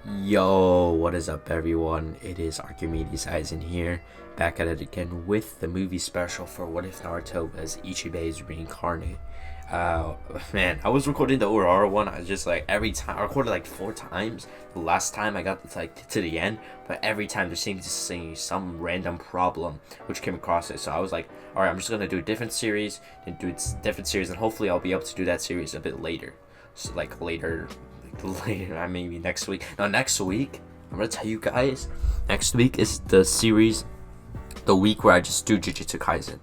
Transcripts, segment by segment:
Yo, what is up, everyone? It is Archimedes Aizen here, back at it again with the movie special for What If Naruto was Ichibei's Reincarnate. Man, I was recording the Aurora one. I was just like every time I recorded like 4 times. The last time I got like to the end, but every time there seemed to see some random problem which came across it. So I was like, all right, I'm just gonna do a different series and and hopefully I'll be able to do that series a bit later. So like later, maybe next week. Now next week, I'm gonna tell you guys. Next week is the series, the week where I just do Jujutsu Kaisen.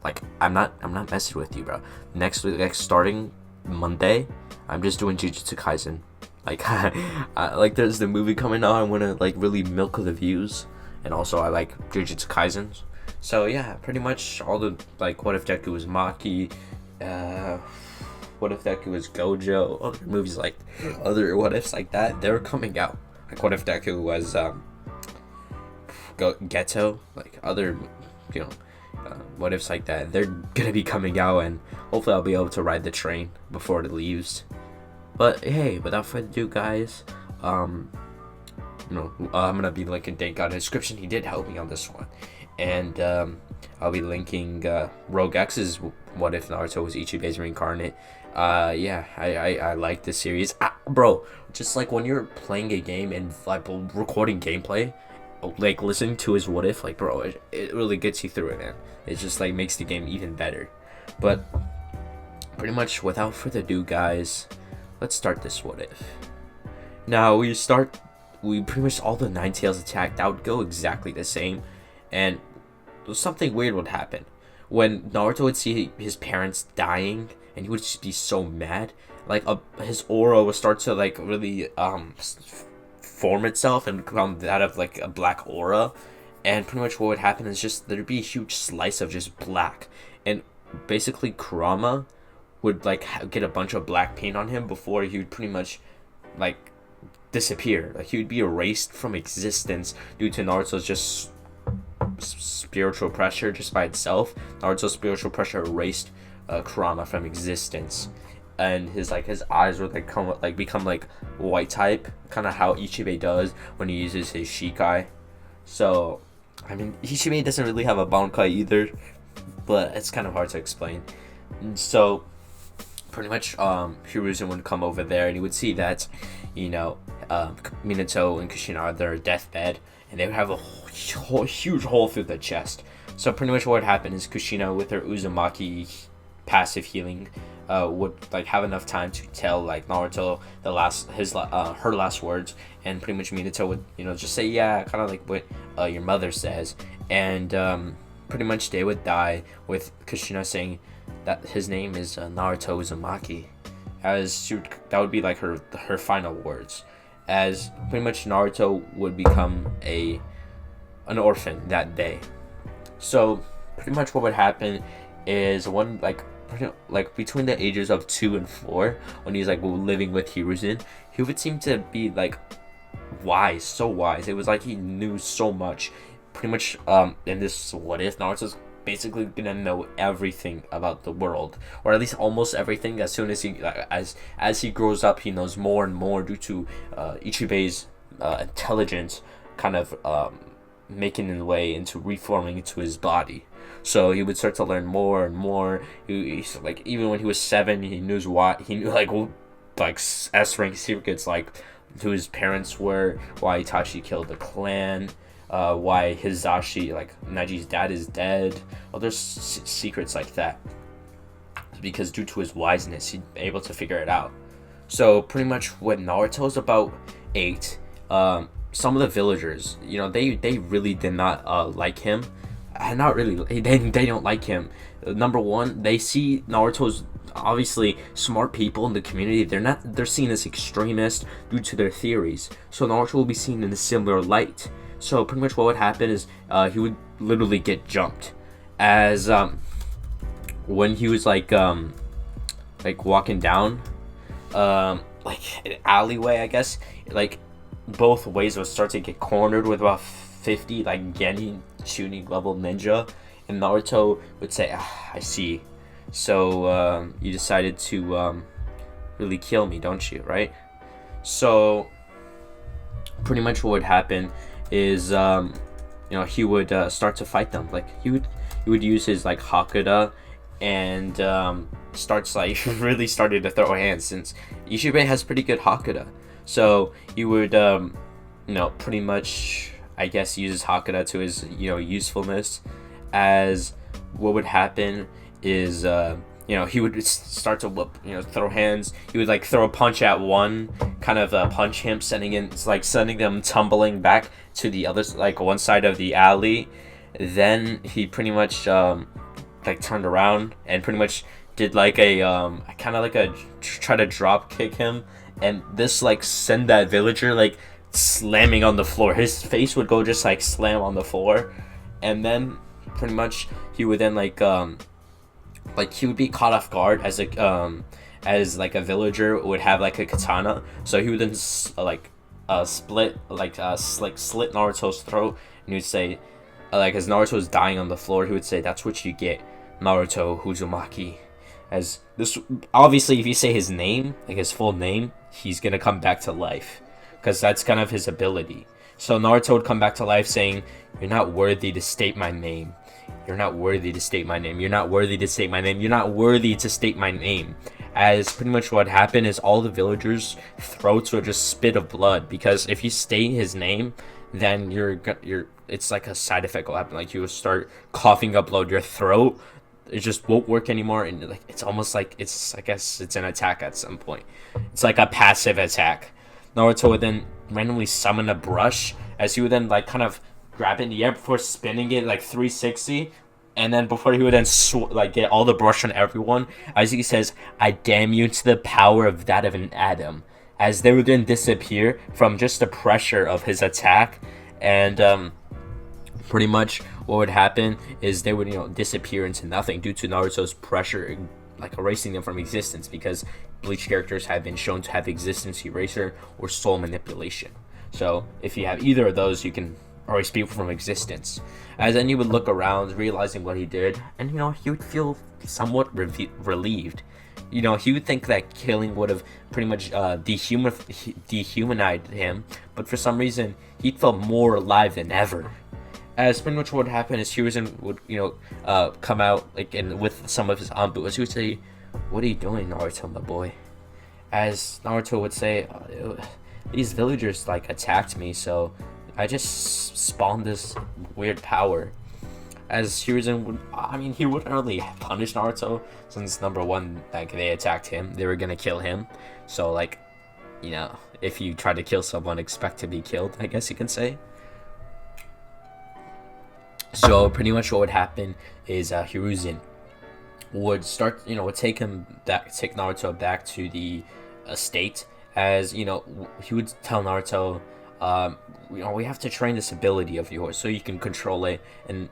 Like I'm not messing with you, bro. Next week, like starting Monday, I'm just doing Jujutsu Kaisen. Like, like there's the movie coming out. I wanna like really milk the views, and also I like Jujutsu Kaisens. So yeah, pretty much all the like What If Deku was Maki, What If Deku was Gojo, other movies like other What Ifs like that, they're coming out. Like What If Deku was Ghetto, like other, you know, What Ifs like that, they're gonna be coming out, and hopefully I'll be able to ride the train before it leaves. But hey, without further ado, guys, I'm gonna be linking DankGod in the description. He did help me on this one, and I'll be linking Rogue X's What If Naruto was Ichibei's Reincarnate. Yeah, I like this series, bro. Just like when you're playing a game and like recording gameplay, like listening to his What If, like bro, it really gets you through it, man. It just like makes the game even better. But pretty much without further ado, guys, let's start this What If. Now we pretty much all the Nine Tails attack, that would go exactly the same, and something weird would happen when Naruto would see his parents dying, and he would just be so mad. Like his aura would start to like really form itself and become that of like a black aura, and pretty much what would happen is just there'd be a huge slice of just black, and basically Kurama would like get a bunch of black paint on him before he would pretty much like disappear. Like he would be erased from existence due to Naruto's just spiritual pressure just by itself. Naruto's spiritual pressure erased Kurama from existence, and his eyes would become like white type, kind of how Ichibei does when he uses his Shikai. So I mean, Ichibei doesn't really have a Bankai either, but it's kind of hard to explain. And so pretty much Hiruzen would come over there, and he would see that, you know, Minato and Kushina are on their deathbed, and they would have a huge hole through the chest. So pretty much what would happen is Kushina, with her Uzumaki passive healing, would like have enough time to tell like Naruto her last words, and pretty much Minato would, you know, just say yeah, kind of like what your mother says, and pretty much they would die with Kushina saying that his name is Naruto Uzumaki, that would be like her final words, as pretty much Naruto would become an orphan that day. So pretty much what would happen is between the ages of 2 and 4, when he's like living with Hiruzen, he would seem to be like wise, so wise. It was like he knew so much. Pretty much in this What If, Naruto's basically gonna know everything about the world, or at least almost everything. As soon as he grows up, he knows more and more due to Ichibei's intelligence kind of making his way into reforming into his body. So he would start to learn more and more. He's like, even when he was 7, he knew like S-rank secrets, like who his parents were, why Itachi killed the clan, why Hizashi, like Neji's dad, is dead. Other secrets like that, because due to his wiseness, he'd be able to figure it out. So pretty much when Naruto's about 8, some of the villagers, you know, they really did not like him. Not really, they don't like him. Number one, they see Naruto's obviously smart people in the community. They're seen as extremists due to their theories. So Naruto will be seen in a similar light. So pretty much what would happen is he would literally get jumped, as when he was like walking down like an alleyway, I guess, like both ways would start to get cornered with about 50 like Genin tuning level ninja, and Naruto would say, I see, so you decided to really kill me, don't you, right? So pretty much what would happen is he would start to fight them. Like he would use his like Hakuda, and starts like really started to throw hands, since Ichibei has pretty good Hakuda. So he would pretty much, I guess, use his Hakuda to his usefulness. As what would happen is he would start to whoop, throw hands. He would like throw a punch at one, kind of punch him, sending them tumbling back to the other, like one side of the alley. Then he pretty much like turned around and pretty much did like a kind of like a try to drop kick him, and this like send that villager like slamming on the floor. His face would go just like slam on the floor, and then pretty much he would then like he would be caught off guard as like a villager would have like a katana. So he would then slit Naruto's throat, and he would say, like as Naruto was dying on the floor, he would say, "That's what you get, Naruto Uzumaki." As this, obviously, if you say his name, like his full name, he's gonna come back to life, because that's kind of his ability. So Naruto would come back to life saying, "You're not worthy to state my name. You're not worthy to state my name. You're not worthy to state my name. You're not worthy to state my name." As pretty much what happened is all the villagers' throats would just spit of blood, because if you state his name, then it's like a side effect will happen. Like you will start coughing up blood. Your throat, it just won't work anymore, and like it's almost like I guess it's an attack at some point. It's like a passive attack. Naruto would then randomly summon a brush, as he would then like kind of grab it in the air before spinning it like 360, and then before he would then get all the brush on everyone, as he says, "I damn you to the power of that of an atom," as they would then disappear from just the pressure of his attack. And pretty much what would happen is they would disappear into nothing due to Naruto's pressure like erasing them from existence, because Bleach characters have been shown to have existence eraser or soul manipulation. So if you have either of those, you can erase people from existence. As then he would look around, realizing what he did, and he would feel somewhat relieved. He would think that killing would have pretty much dehumanized him, but for some reason he felt more alive than ever. As pretty much what would happen is Hiruzen would come out like with some of his Anbu, as he would say, "What are you doing, Naruto, my boy?" As Naruto would say, "These villagers like attacked me, so I just spawned this weird power." As Hiruzen would, he wouldn't really punish Naruto, since number one, like they attacked him, they were gonna kill him. So like, if you try to kill someone, expect to be killed, I guess you can say. So pretty much what would happen is Hiruzen would start, would take Naruto back to the estate, as he would tell Naruto, we have to train this ability of yours so you can control it, and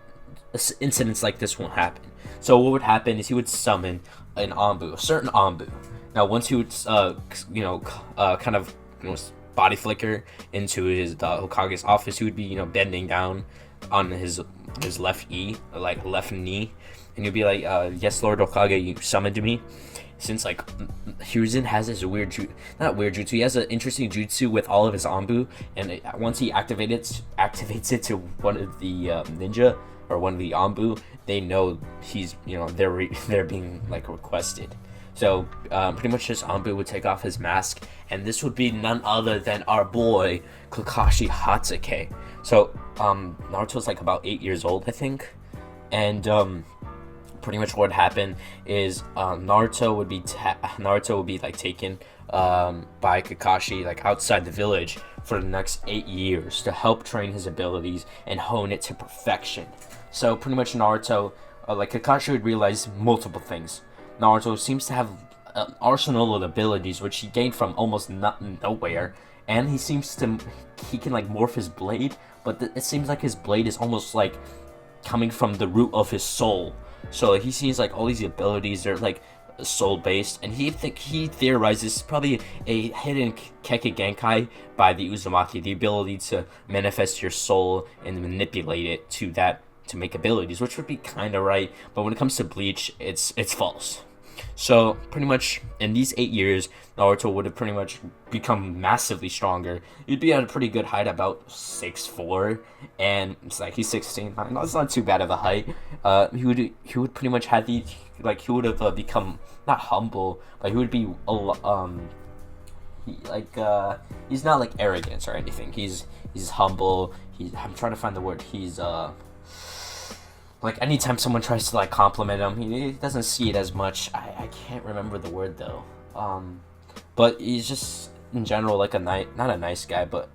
incidents like this won't happen. So what would happen is he would summon an Anbu, a certain Anbu. Now once he would kind of body flicker into his Hokage's office, he would be bending down on his left left knee, and he'd be like, "Yes, Lord Hokage, you summoned me." Since like Hiruzen has this weird jutsu, he has an interesting jutsu with all of his Anbu, and once he activates it to one of the ninja or one of the Anbu, they know he's they're being like requested. So pretty much this Anbu would take off his mask, and this would be none other than our boy Kakashi Hatsuki. So Naruto's like about 8 years old, I think, and pretty much what happened is Naruto would be like taken by Kakashi like outside the village for the next 8 years to help train his abilities and hone it to perfection. So pretty much Naruto, Kakashi would realize multiple things. Naruto seems to have an arsenal of abilities which he gained from almost nowhere, and he can like morph his blade, but it seems like his blade is almost like coming from the root of his soul. So he sees like all these abilities are like soul based, and he theorizes probably a hidden Kekkei Genkai by the Uzumaki, the ability to manifest your soul and manipulate it to make abilities, which would be kind of right, but when it comes to Bleach, it's false. So pretty much in these 8 years, Naruto would have pretty much become massively stronger. He'd be at a pretty good height, about 6'4", and it's like he's 16. That's not too bad of a height. He would pretty much have the like he would have become not humble, but he would be he's not like arrogant or anything. He's humble. I'm trying to find the word. He's like anytime someone tries to like compliment him, he doesn't see it as much. I can't remember the word though. But he's just in general like not a nice guy, but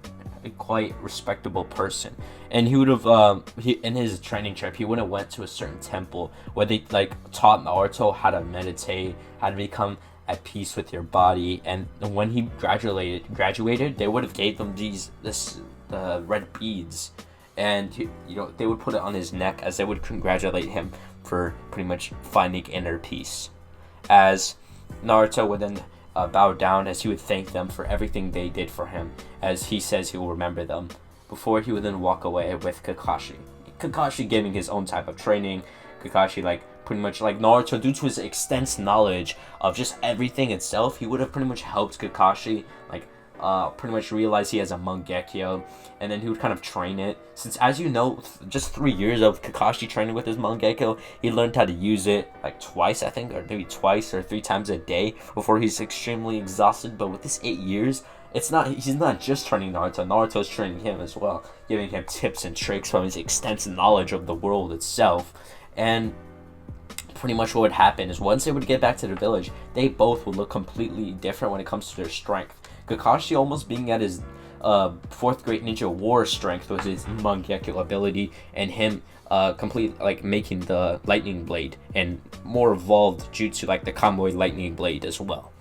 a quite respectable person. And he would have in his training trip, he would have went to a certain temple where they like taught Naruto how to meditate, how to become at peace with your body. And when he graduated, they would have gave him this red beads, and they would put it on his neck as they would congratulate him for pretty much finding inner peace. As Naruto would then bow down as he would thank them for everything they did for him, as he says he will remember them, before he would then walk away with Kakashi giving his own type of training. Kakashi like pretty much like Naruto, due to his extensive knowledge of just everything itself, he would have pretty much helped Kakashi like pretty much realize he has a Mangekyo, and then he would kind of train it. Since, as you know, just 3 years of Kakashi training with his Mangekyo, he learned how to use it like twice, I think, or maybe twice or 3 times a day before he's extremely exhausted. But with this 8 years, he's not just training Naruto. Naruto's training him as well, giving him tips and tricks from his extensive knowledge of the world itself. And pretty much what would happen is once they would get back to the village, they both would look completely different when it comes to their strength. Kakashi almost being at his 4th grade ninja war strength with his Mangekyo ability, and him complete like making the lightning blade and more evolved jutsu like the Kamui lightning blade as well.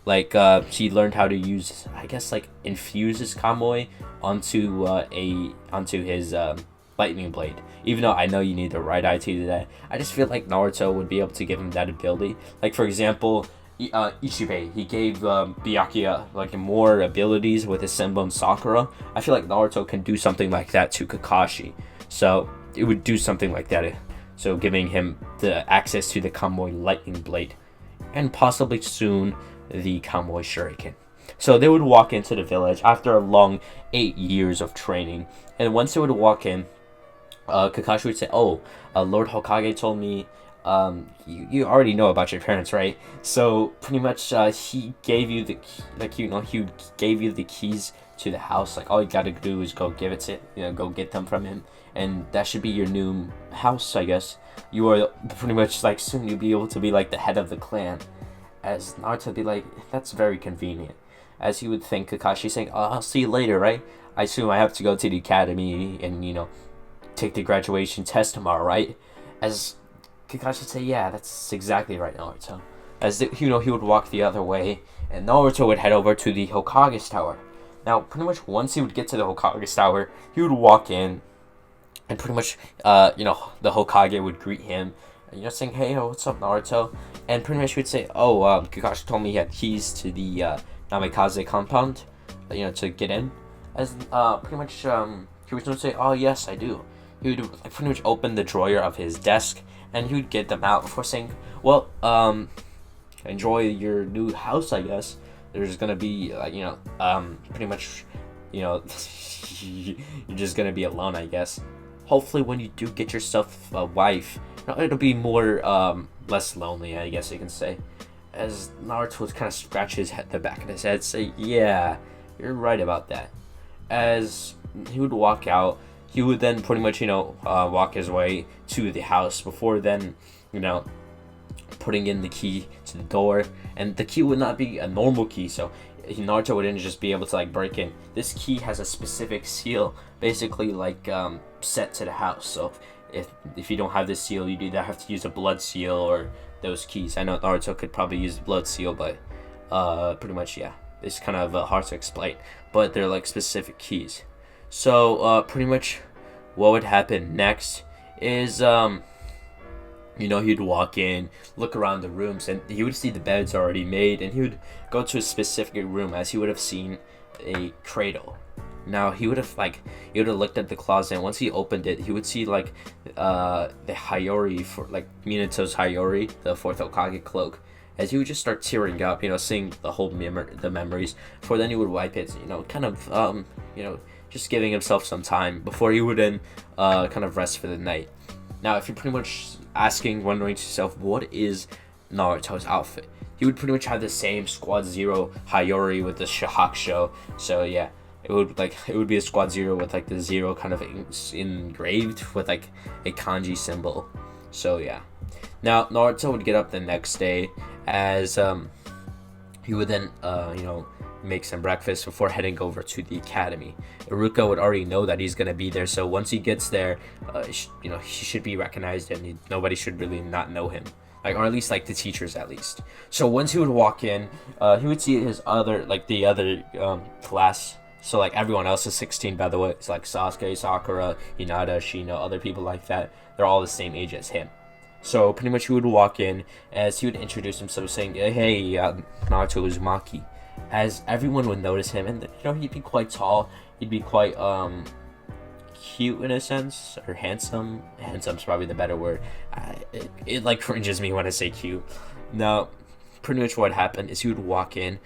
Like he learned how to use, I guess, like infuse his Kamui onto his lightning blade. Even though I know you need the right eye to do that, I just feel like Naruto would be able to give him that ability. Like for example, Ichibei, he gave Byakuya like more abilities with his Senbon Sakura. I feel like Naruto can do something like that to Kakashi, so it would do something like that. So giving him the access to the Kamui lightning blade, and possibly soon the Kamui Shuriken. So they would walk into the village after a long 8 years of training, and once they would walk in, Kakashi would say, "Oh, Lord Hokage told me you already know about your parents, right? So pretty much he gave you the he gave you the keys to the house. Like all you gotta do is go give it to go get them from him, and that should be your new house, I guess. You are pretty much like soon you'll be able to be like the head of the clan." As Naruto would be like, "That's very convenient." As he would think Kakashi saying, "Oh, I'll see you later, right? I assume I have to go to the academy and take the graduation test tomorrow, right?" As Kakashi would say, "Yeah, that's exactly right, Naruto." As he would walk the other way, and Naruto would head over to the Hokage's tower. Now, pretty much once he would get to the Hokage's tower, he would walk in, and pretty much, the Hokage would greet him, saying, "Hey, what's up, Naruto?" And pretty much he would say, "Oh, Kakashi told me he had keys to the Namikaze compound, to get in." As pretty much he was going to say, "Oh, yes, I do." He would pretty much open the drawer of his desk, and he would get them out before saying, "Well, enjoy your new house, I guess. There's gonna be, pretty much, you're just gonna be alone, I guess. Hopefully, when you do get yourself a wife, it'll be more, less lonely, I guess you can say." As Naruto would kind of scratch the back of his head, say, "Yeah, you're right about that." As he would walk out, he would then pretty much, walk his way to the house before then, putting in the key to the door. And the key would not be a normal key, so Naruto wouldn't just be able to like break in. This key has a specific seal, basically like set to the house. So if you don't have this seal, you either have to use a blood seal or those keys. I know Naruto could probably use the blood seal, but pretty much, yeah, it's kind of hard to explain. But they're like specific keys. So pretty much what would happen next is he'd walk in, look around the rooms, and he would see the beds already made, and he would go to a specific room as he would have seen a cradle. Now he would have looked at the closet, and once he opened it, he would see the Hayori for like Minato's Hayori, the 4th Hokage cloak. as he would just start tearing up, seeing the whole the memories. Before then he would wipe it, kind of just giving himself some time before he would then kind of rest for the night. Now, if you're pretty much wondering to yourself, what is Naruto's outfit? He would pretty much have the same Squad Zero Hiyori with the Shahakusho. So yeah, it would be a Squad Zero with like the zero kind of engraved with like a kanji symbol. So yeah. Now Naruto would get up the next day as he would then make some breakfast before heading over to the academy. Iruka would already know that he's gonna be there, so once he gets there, he should be recognized, and nobody should really not know him, or at least like the teachers at least. So once he would walk in, he would see his other class. So like everyone else is 16, by the way. It's like Sasuke, Sakura, Hinata, Shino, other people like that. They're all the same age as him. So pretty much he would walk in as he would introduce himself, saying, "Hey, Naruto Uzumaki." As everyone would notice him, and he'd be quite tall. He'd be quite cute in a sense, or handsome. Handsome's probably the better word. It like cringes me when I say cute. Now, pretty much what happened is he would walk in.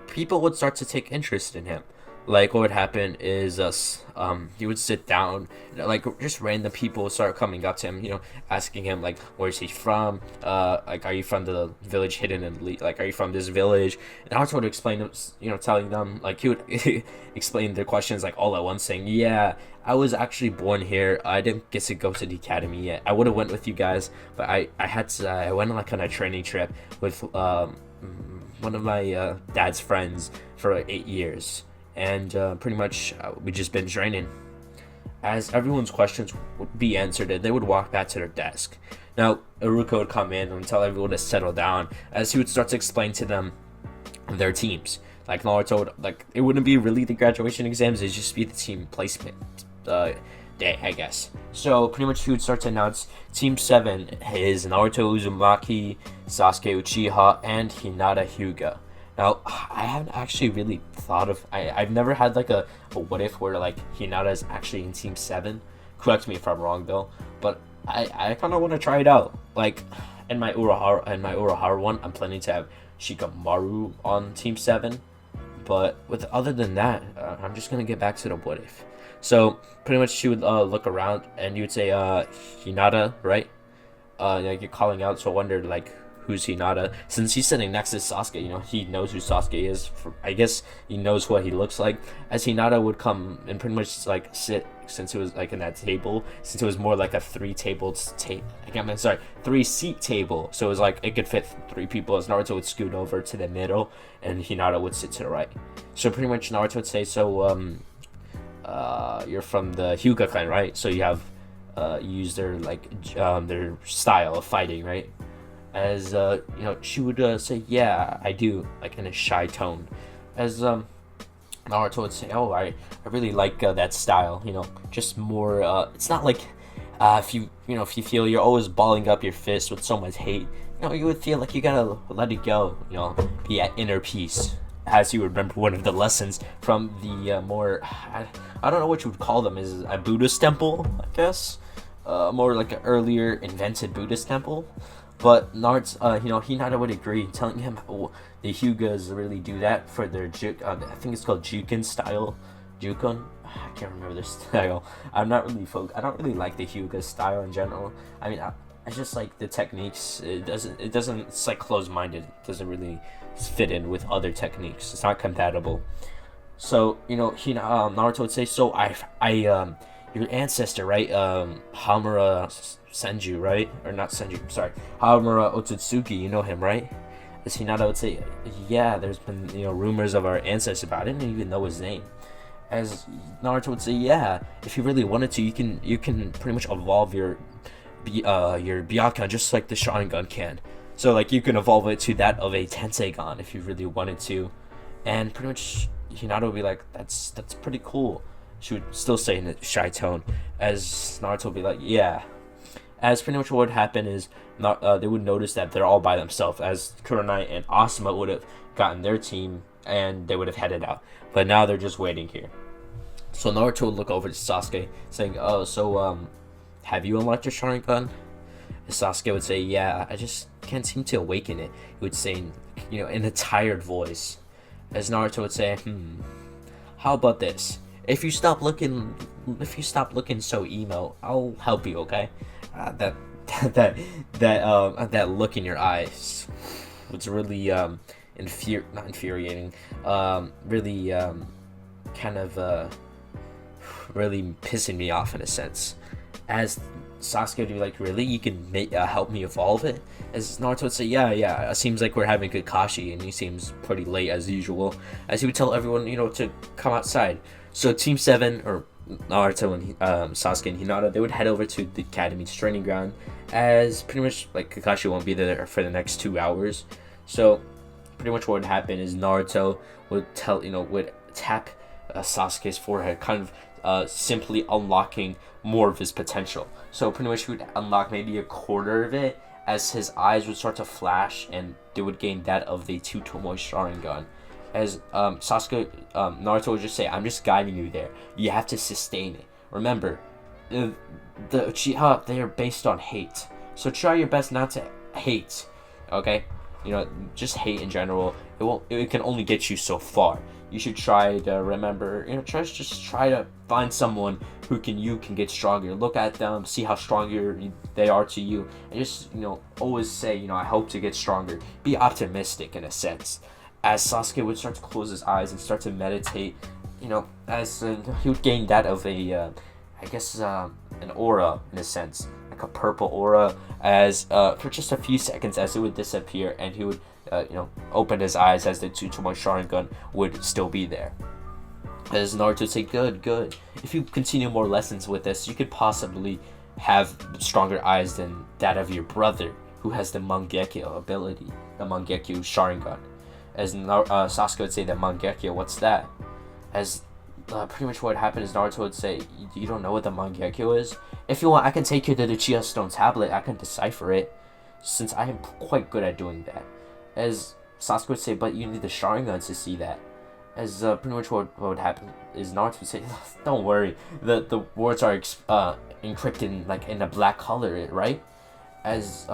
People would start to take interest in him. Like what would happen is he would sit down, like just random people would start coming up to him, asking him like, where's he from, like, are you from the village hidden in like, are you from this village? And Naruto would explain, telling them, like, he would explain their questions like all at once, saying, yeah, I was actually born here. I didn't get to go to the academy yet. I would have went with you guys, but I went on like on a training trip with one of my dad's friends for like 8 years. And pretty much we just been training. As everyone's questions would be answered, and they would walk back to their desk. Now Iruka would come in and tell everyone to settle down, as he would start to explain to them their teams. Like Naruto would, like, it wouldn't be really the graduation exams, it'd just be the team placement day, I guess. So pretty much he would start to announce Team 7 is Naruto Uzumaki, Sasuke Uchiha, and Hinata Hyuga. Now, I haven't actually really thought of... I've never had like a what if where like Hinata is actually in Team 7. Correct me if I'm wrong though. But I kind of want to try it out. Like, in my Urahara one, I'm planning to have Shikamaru on Team 7. But other than that, I'm just going to get back to the what if. So, pretty much she would look around and you would say, Hinata, right? Like you're calling out, so I wondered like, who's Hinata? Since he's sitting next to Sasuke, he knows who Sasuke is. I guess he knows what he looks like. As Hinata would come and pretty much like sit, since it was like in that table, since it was more like a three seat table. So it was like it could fit 3 people. As Naruto would scoot over to the middle, and Hinata would sit to the right. So pretty much Naruto would say, so you're from the Hyuga clan, right? So you have use their their style of fighting, right? As she would say, yeah, I do, like in a shy tone. As Naruto would say, oh, I really like that style, just more, it's not like if you feel you're always balling up your fist with so much hate, you would feel like you gotta let it go, be at inner peace. As you remember one of the lessons from the more, I don't know what you would call them, is a Buddhist temple, I guess, more like an earlier invented Buddhist temple. But Naruto, Hinata would agree, telling him the Hyugas really do that for their I think it's called Juken style. Juken? I can't remember their style. I don't really like the Hyuga style in general. I mean, I just like the techniques. It doesn't. It's like closed-minded. It doesn't really fit in with other techniques. It's not compatible. So Naruto would say, so your ancestor, right? Hamura Senju, right? Or not Senju, sorry. Hamura Otsutsuki, you know him, right? As Hinata would say, yeah, there's been, rumors of our ancestor, but I didn't even know his name. As Naruto would say, yeah, if you really wanted to, you can pretty much evolve your Byakugan just like the Sharingan can. So like you can evolve it to that of a Tenseigan if you really wanted to. And pretty much Hinata would be like, that's pretty cool. She would still say in a shy tone, as Naruto would be like, yeah. As pretty much what would happen is they would notice that they're all by themselves, as Kurenai and Asuma would have gotten their team and they would have headed out. But now they're just waiting here. So Naruto would look over to Sasuke, saying, oh, so have you unlocked your Sharingan? Sasuke would say, yeah, I just can't seem to awaken it. He would say, in a tired voice. As Naruto would say, how about this? If you stop looking so emo, I'll help you, okay? That look in your eyes was really not infuriating, really kind of really pissing me off in a sense. As Sasuke would be like, really? You can help me evolve it? As Naruto would say, yeah, it seems like we're having Kakashi, and he seems pretty late as usual. As he would tell everyone, to come outside. So Team 7, or Naruto and Sasuke and Hinata, they would head over to the Academy's training ground, as pretty much, like, Kakashi won't be there for the next 2 hours. So pretty much what would happen is Naruto would tap Sasuke's forehead, kind of simply unlocking more of his potential. So pretty much he would unlock maybe a quarter of it, as his eyes would start to flash, and they would gain that of the two Tomoe Sharingan. As Naruto would just say, I'm just guiding you there. You have to sustain it. Remember, the Uchiha, they are based on hate. So try your best not to hate, okay? Just hate in general. It can only get you so far. You should try to remember, try to find someone who you can get stronger. Look at them, see how stronger they are to you, and just, always say, I hope to get stronger. Be optimistic in a sense. As Sasuke would start to close his eyes and start to meditate, as he would gain that of an aura in a sense, like a purple aura, as for just a few seconds, as it would disappear, and he would open his eyes, as the two Tomoe Sharingan would still be there. As Naruto would say, good. If you continue more lessons with this, you could possibly have stronger eyes than that of your brother, who has the Mangekyo ability, the Mangekyo Sharingan. As Sasuke would say, the Mangekyo, what's that? As pretty much what happened is Naruto would say, you don't know what the Mangekyo is? If you want, I can take you to the Chia Stone tablet. I can decipher it, since I am quite good at doing that. As Sasuke would say, but you need the Sharingan to see that. As pretty much what would happen is Naruto would say, don't worry, the words are encrypted like in a black color, right? As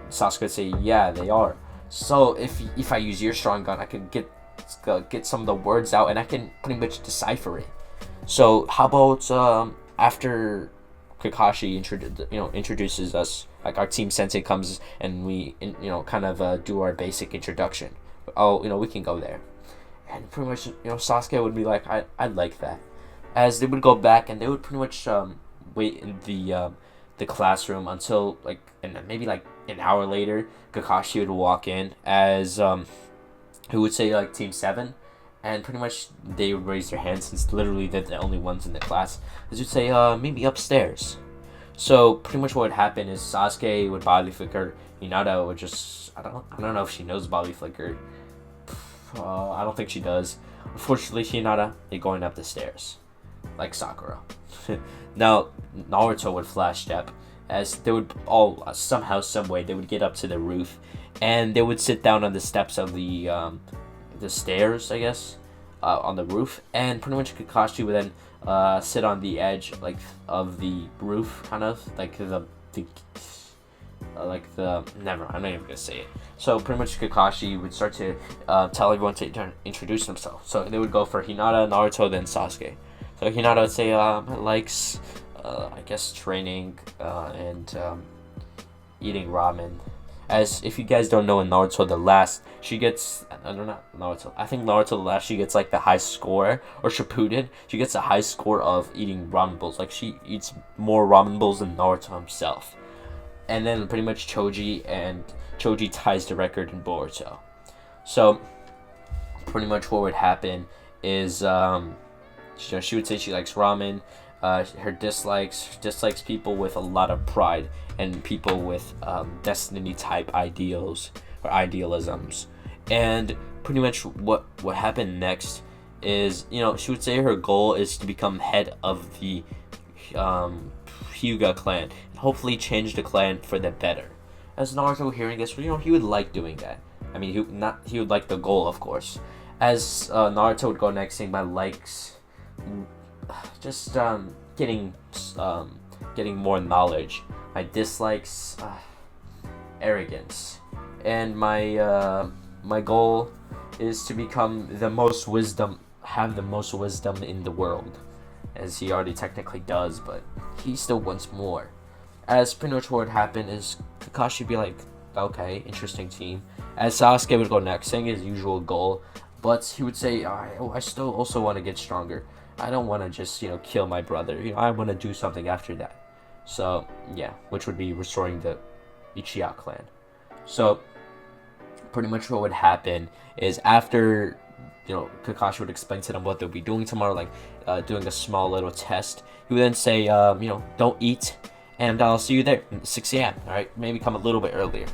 Sasuke would say, yeah, they are. So if I use your Sharingan, I can get some of the words out, and I can pretty much decipher it. So how about after Kakashi introduces us, like our team sensei comes and we kind of do our basic introduction. We can go there, and pretty much Sasuke would be like, I'd like that. As they would go back, and they would pretty much wait in the classroom until maybe an hour later, Kakashi would walk in, as who would say like Team 7, and pretty much they would raise their hands, since literally they're the only ones in the class. As would say, maybe upstairs. So pretty much what would happen is Sasuke would body flicker. Hinata would just, I don't know if she knows body flicker. I don't think she does. Unfortunately, Hinata, they're going up the stairs, like Sakura. Now Naruto would flash step, as they would all somehow, some way, they would get up to the roof, and they would sit down on the steps of the stairs, I guess, on the roof, and pretty much Kakashi would then sit on the edge of the roof, kind of like the never, I'm not even gonna say it. So pretty much Kakashi would start to tell everyone to introduce themselves. So they would go for Hinata, Naruto, then Sasuke. So Hinata would say, likes I guess training and eating ramen. As if you guys don't know, in Naruto the last, she gets, I think Naruto the last, she gets like the high score, or Shippuden, she gets a high score of eating ramen bowls. Like she eats more ramen bowls than Naruto himself. And then pretty much Choji ties the record in Boruto. So pretty much what would happen is she would say she likes ramen. Her dislikes people with a lot of pride, and people with destiny type ideals or idealisms. And pretty much what happened next is, she would say her goal is to become head of the Hyuga clan, and hopefully change the clan for the better. As Naruto hearing this, he would like doing that. I mean, he would like the goal, of course. As Naruto would go next, saying my likes, just getting more knowledge my dislikes, arrogance, and my goal is to become have the most wisdom in the world, as he already technically does, but he still wants more. As pretty much what would happen is Kakashi would be like, okay, interesting team. As Sasuke would go next, saying his usual goal, but he would say, I still also want to get stronger. I don't want to just, kill my brother. I want to do something after that. So, yeah, which would be restoring the Uchiha clan. So, pretty much what would happen is after, Kakashi would explain to them what they'll be doing tomorrow, like doing a small little test. He would then say, don't eat, and I'll see you there at 6 a.m. All right, maybe come a little bit earlier.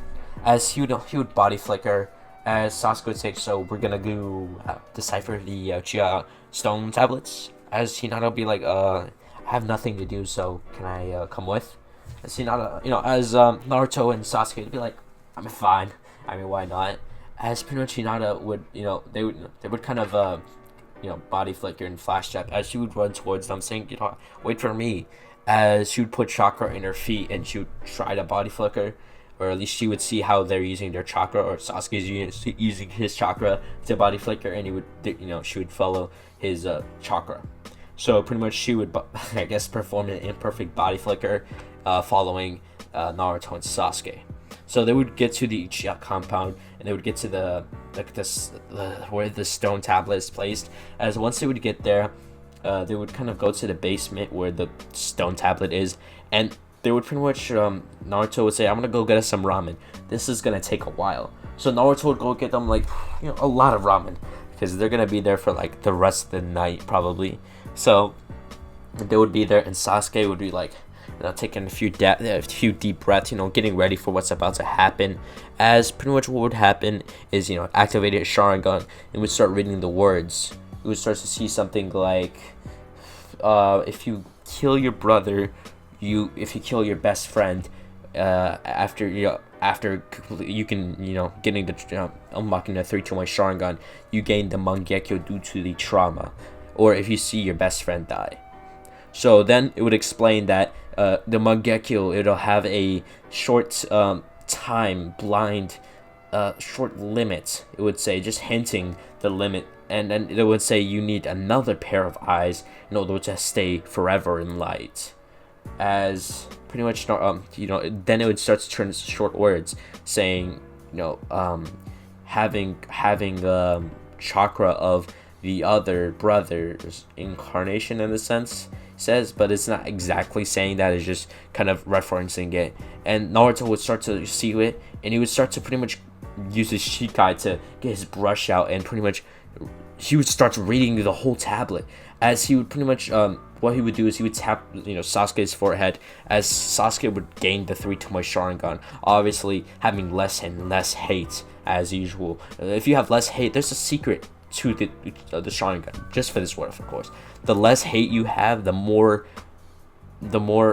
As he would body flicker, as Sasuke would say, so we're gonna go decipher the Uchiha stone tablets. As Hinata would be like, I have nothing to do, so can I come with? As Hinata, as Naruto and Sasuke would be like, I'm fine. I mean, why not? As pretty much Hinata would, they would kind of, body flicker and flash jab as she would run towards them, saying, wait for me. As she would put chakra in her feet and she would try to body flicker, or at least she would see how they're using their chakra, or Sasuke's using his chakra to body flicker, and he would, she would follow his chakra. So pretty much she would, I guess, perform an imperfect body flicker, following Naruto and Sasuke. So they would get to the Uchiha compound, and they would get to where the stone tablet is placed. As once they would get there, they would kind of go to the basement where the stone tablet is, and they would pretty much, Naruto would say, I'm gonna go get us some ramen. This is gonna take a while. So Naruto would go get them, a lot of ramen, because they're gonna be there for, the rest of the night, probably. So they would be there, and Sasuke would be, taking a few deep breaths, getting ready for what's about to happen. As pretty much what would happen is, activate his Sharingan and would start reading the words. It would start to see something like, if you kill your brother, if you kill your best friend, after you can, getting the unlocking the 3-2-1 Sharingan, you gain the Mangekyo due to the trauma, or if you see your best friend die. So then it would explain that the Mangekyo, it'll have a short time blind, short limit. It would say, just hinting the limit, and then it would say you need another pair of eyes in order to stay forever in light. As pretty much, then it would start to turn short words, saying, having chakra of the other brother's incarnation, in a sense, says, but it's not exactly saying that. It's just kind of referencing it. And Naruto would start to see it, and he would start to pretty much use his Shikai to get his brush out, and pretty much he would start reading the whole tablet. As he would pretty much, what he would do is he would tap, Sasuke's forehead, as Sasuke would gain the 3-2-1 Sharingan, obviously having less and less hate as usual. If you have less hate, there's a secret to the Sharingan, just for this world, of course. The less hate you have, the more.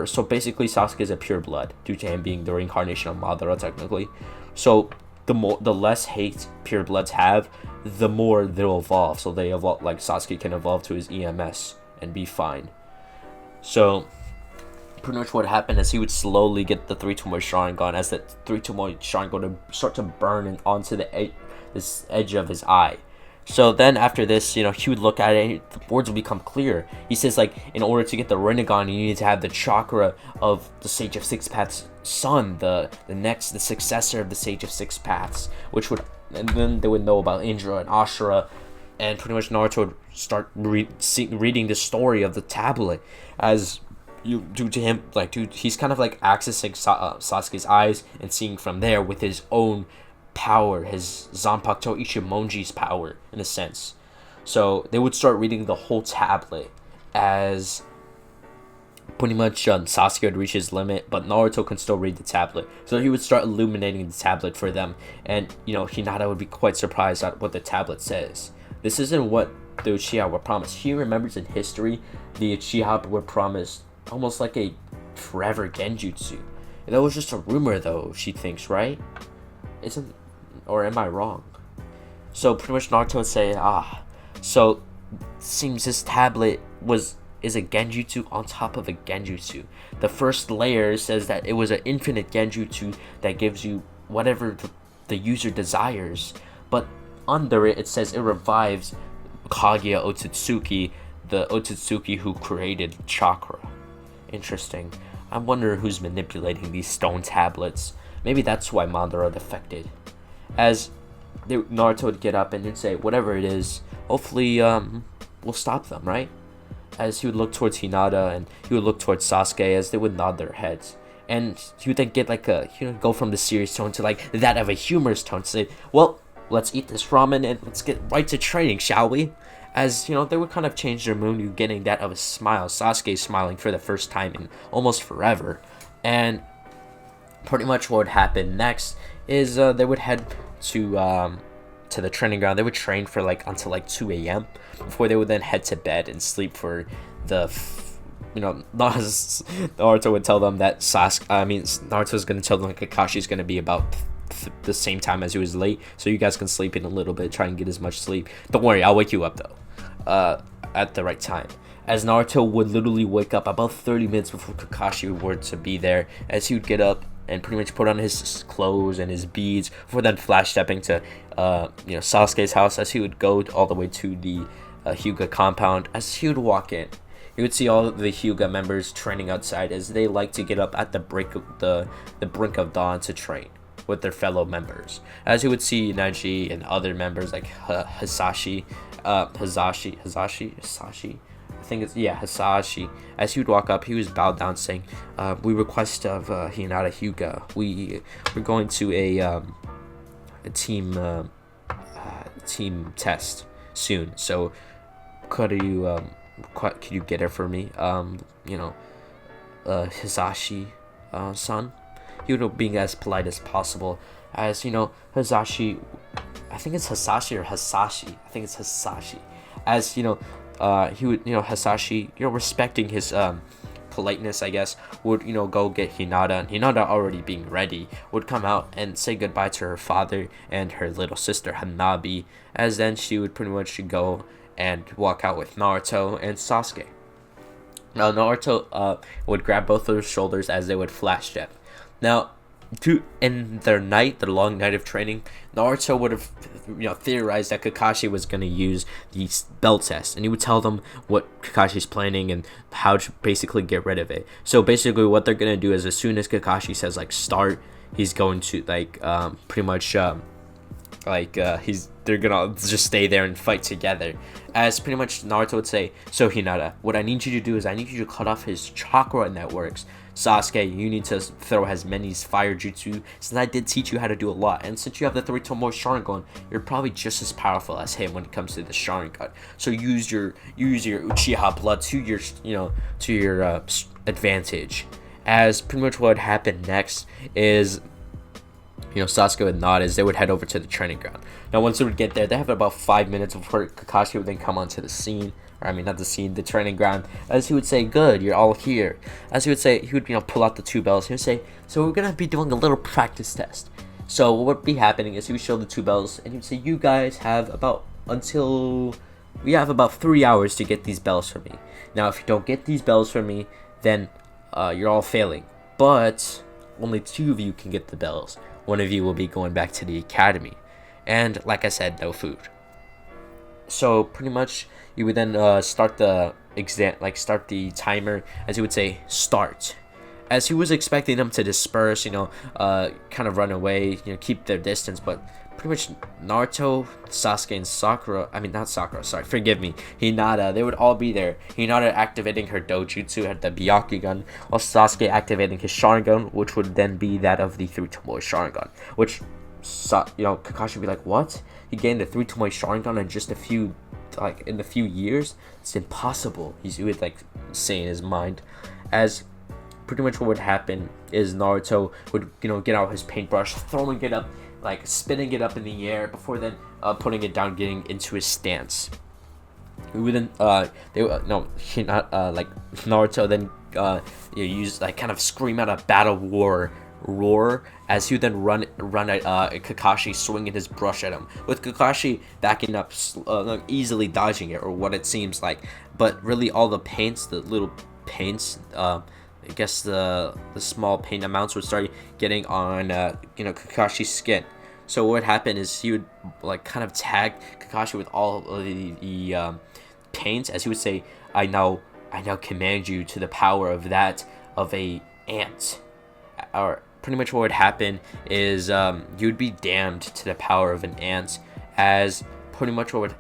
So basically, Sasuke is a pure blood due to him being the reincarnation of Madara, technically. So the less hate pure bloods have, the more they'll evolve. So they evolve, Sasuke can evolve to his EMS and be fine. So pretty much what happened is he would slowly get the 3-2-1 Sharingan, as the 3-2-1 Sharingan would start to burn onto this edge of his eye. So then after this, he would look at it, and the words would become clear. He says, in order to get the Rinnegan, you need to have the chakra of the Sage of Six Paths' son, the successor of the Sage of Six Paths, and then they would know about Indra and Ashura, and pretty much Naruto would start reading the story of the tablet, as due to him, he's kind of accessing Sasuke's eyes and seeing from there with his own power, his Zanpakuto Ichimonji's power, in a sense. So they would start reading the whole tablet, as pretty much Sasuke would reach his limit, but Naruto can still read the tablet. So he would start illuminating the tablet for them, and Hinata would be quite surprised at what the tablet says. This isn't what the Uchiha were promised. He remembers in history, the Uchiha were promised almost like a forever Genjutsu. That was just a rumor, though, she thinks, right? Or am I wrong? So pretty much Naruto would say, so seems this tablet was is a genjutsu on top of a genjutsu. The first layer says that it was an infinite genjutsu that gives you whatever the user desires, but under it says it revives Kaguya Otsutsuki, the Otsutsuki who created chakra. Interesting. I wonder who's manipulating these stone tablets. Maybe that's why Madara defected. As Naruto would get up and he'd say, whatever it is, hopefully we'll stop them, right? As he would look towards Hinata and he would look towards Sasuke as they would nod their heads. And he would then get like go from the serious tone to like that of a humorous tone to say, well, let's eat this ramen and let's get right to training, shall we? As, they would kind of change their mood, you getting that of a smile. Sasuke smiling for the first time in almost forever. And pretty much what would happen next is they would head to the training ground. They would train for until 2 a.m. before they would then head to bed and sleep for Naruto would tell them that Naruto's going to tell them Kakashi's going to be about the same time as he was late, so you guys can sleep in a little bit, try and get as much sleep. Don't worry, I'll wake you up though at the right time. As Naruto would literally wake up about 30 minutes before Kakashi were to be there, as he would get up and pretty much put on his clothes and his beads before then flash stepping to Sasuke's house. As he would go all the way to the Hyuga compound, as he would walk in, you would see all of the Hyuga members training outside, as they like to get up at the brink of dawn to train with their fellow members. As you would see Neji and other members like Hisashi, Hisashi. As he would walk up, he was bowed down, saying, "We request of Hinata Hyuga. We're going to a team test soon. So could you get it for me? Hisashi, son." He would be as polite as possible, as Hisashi, I think it's Hisashi or Hisashi. I think it's Hisashi. As he would, Hisashi, respecting his politeness, I guess, would go get Hinata, and Hinata, already being ready, would come out and say goodbye to her father and her little sister Hanabi, as then she would pretty much go and walk out with Naruto and Sasuke. Now Naruto would grab both of their shoulders as they would flash step. Now, in their long night of training, Naruto would have theorized that Kakashi was going to use the bell test, and he would tell them what Kakashi's planning and how to basically get rid of it. So basically what they're going to do is, as soon as Kakashi says start, he's going to pretty much they're gonna just stay there and fight together. As pretty much Naruto would say, "So Hinata, what I need you to do is I need you to cut off his chakra networks. Sasuke, you need to throw as many fire jutsu, since I did teach you how to do a lot. And since you have the 3 Tomoe Sharingan, you're probably just as powerful as him when it comes to the Sharingan. So use your Uchiha blood to your advantage." As pretty much what would happen next is, Sasuke and nod as they would head over to the training ground. Now, once they would get there, they have about 5 minutes before Kakashi would then come onto the scene. Or, not the scene, the training ground. As he would say, "Good, you're all here." As he would say, he would, pull out the 2 bells. He would say, "So we're going to be doing a little practice test." So what would be happening is he would show the 2 bells, and he would say, "You guys have about 3 hours to get these bells from me. Now, if you don't get these bells from me, then you're all failing. But only 2 of you can get the bells. One of you will be going back to the academy. And like I said, no food." So pretty much you would then start the start the timer, as he would say, "Start." As he was expecting them to disperse, kind of run away, keep their distance, but pretty much Naruto, Sasuke, and Hinata, they would all be there. Hinata activating her dojutsu at the Byakugan, while Sasuke activating his Sharingan, which would then be that of the 3 Tomoe Sharingan, which Kakashi would be like, "What? He gained the 3 Tomoe Sharingan in just a few years? It's impossible," he would say in his mind. As pretty much what would happen is Naruto would get out his paintbrush, throwing it up, spinning it up in the air before then putting it down, getting into his stance. We would then Naruto then use kind of scream out a battle roar, as he would then run at Kakashi, swinging his brush at him, with Kakashi backing up, easily dodging it, or what it seems like. but really all the paints, the little paints, I guess the small paint amounts would start getting on Kakashi's skin. So what would happen is he would like kind of tag Kakashi with all of the paints, as he would say, I now command you to the power of that of a ant. Or pretty much what would happen is you'd be damned to the power of an ant, as pretty much what would,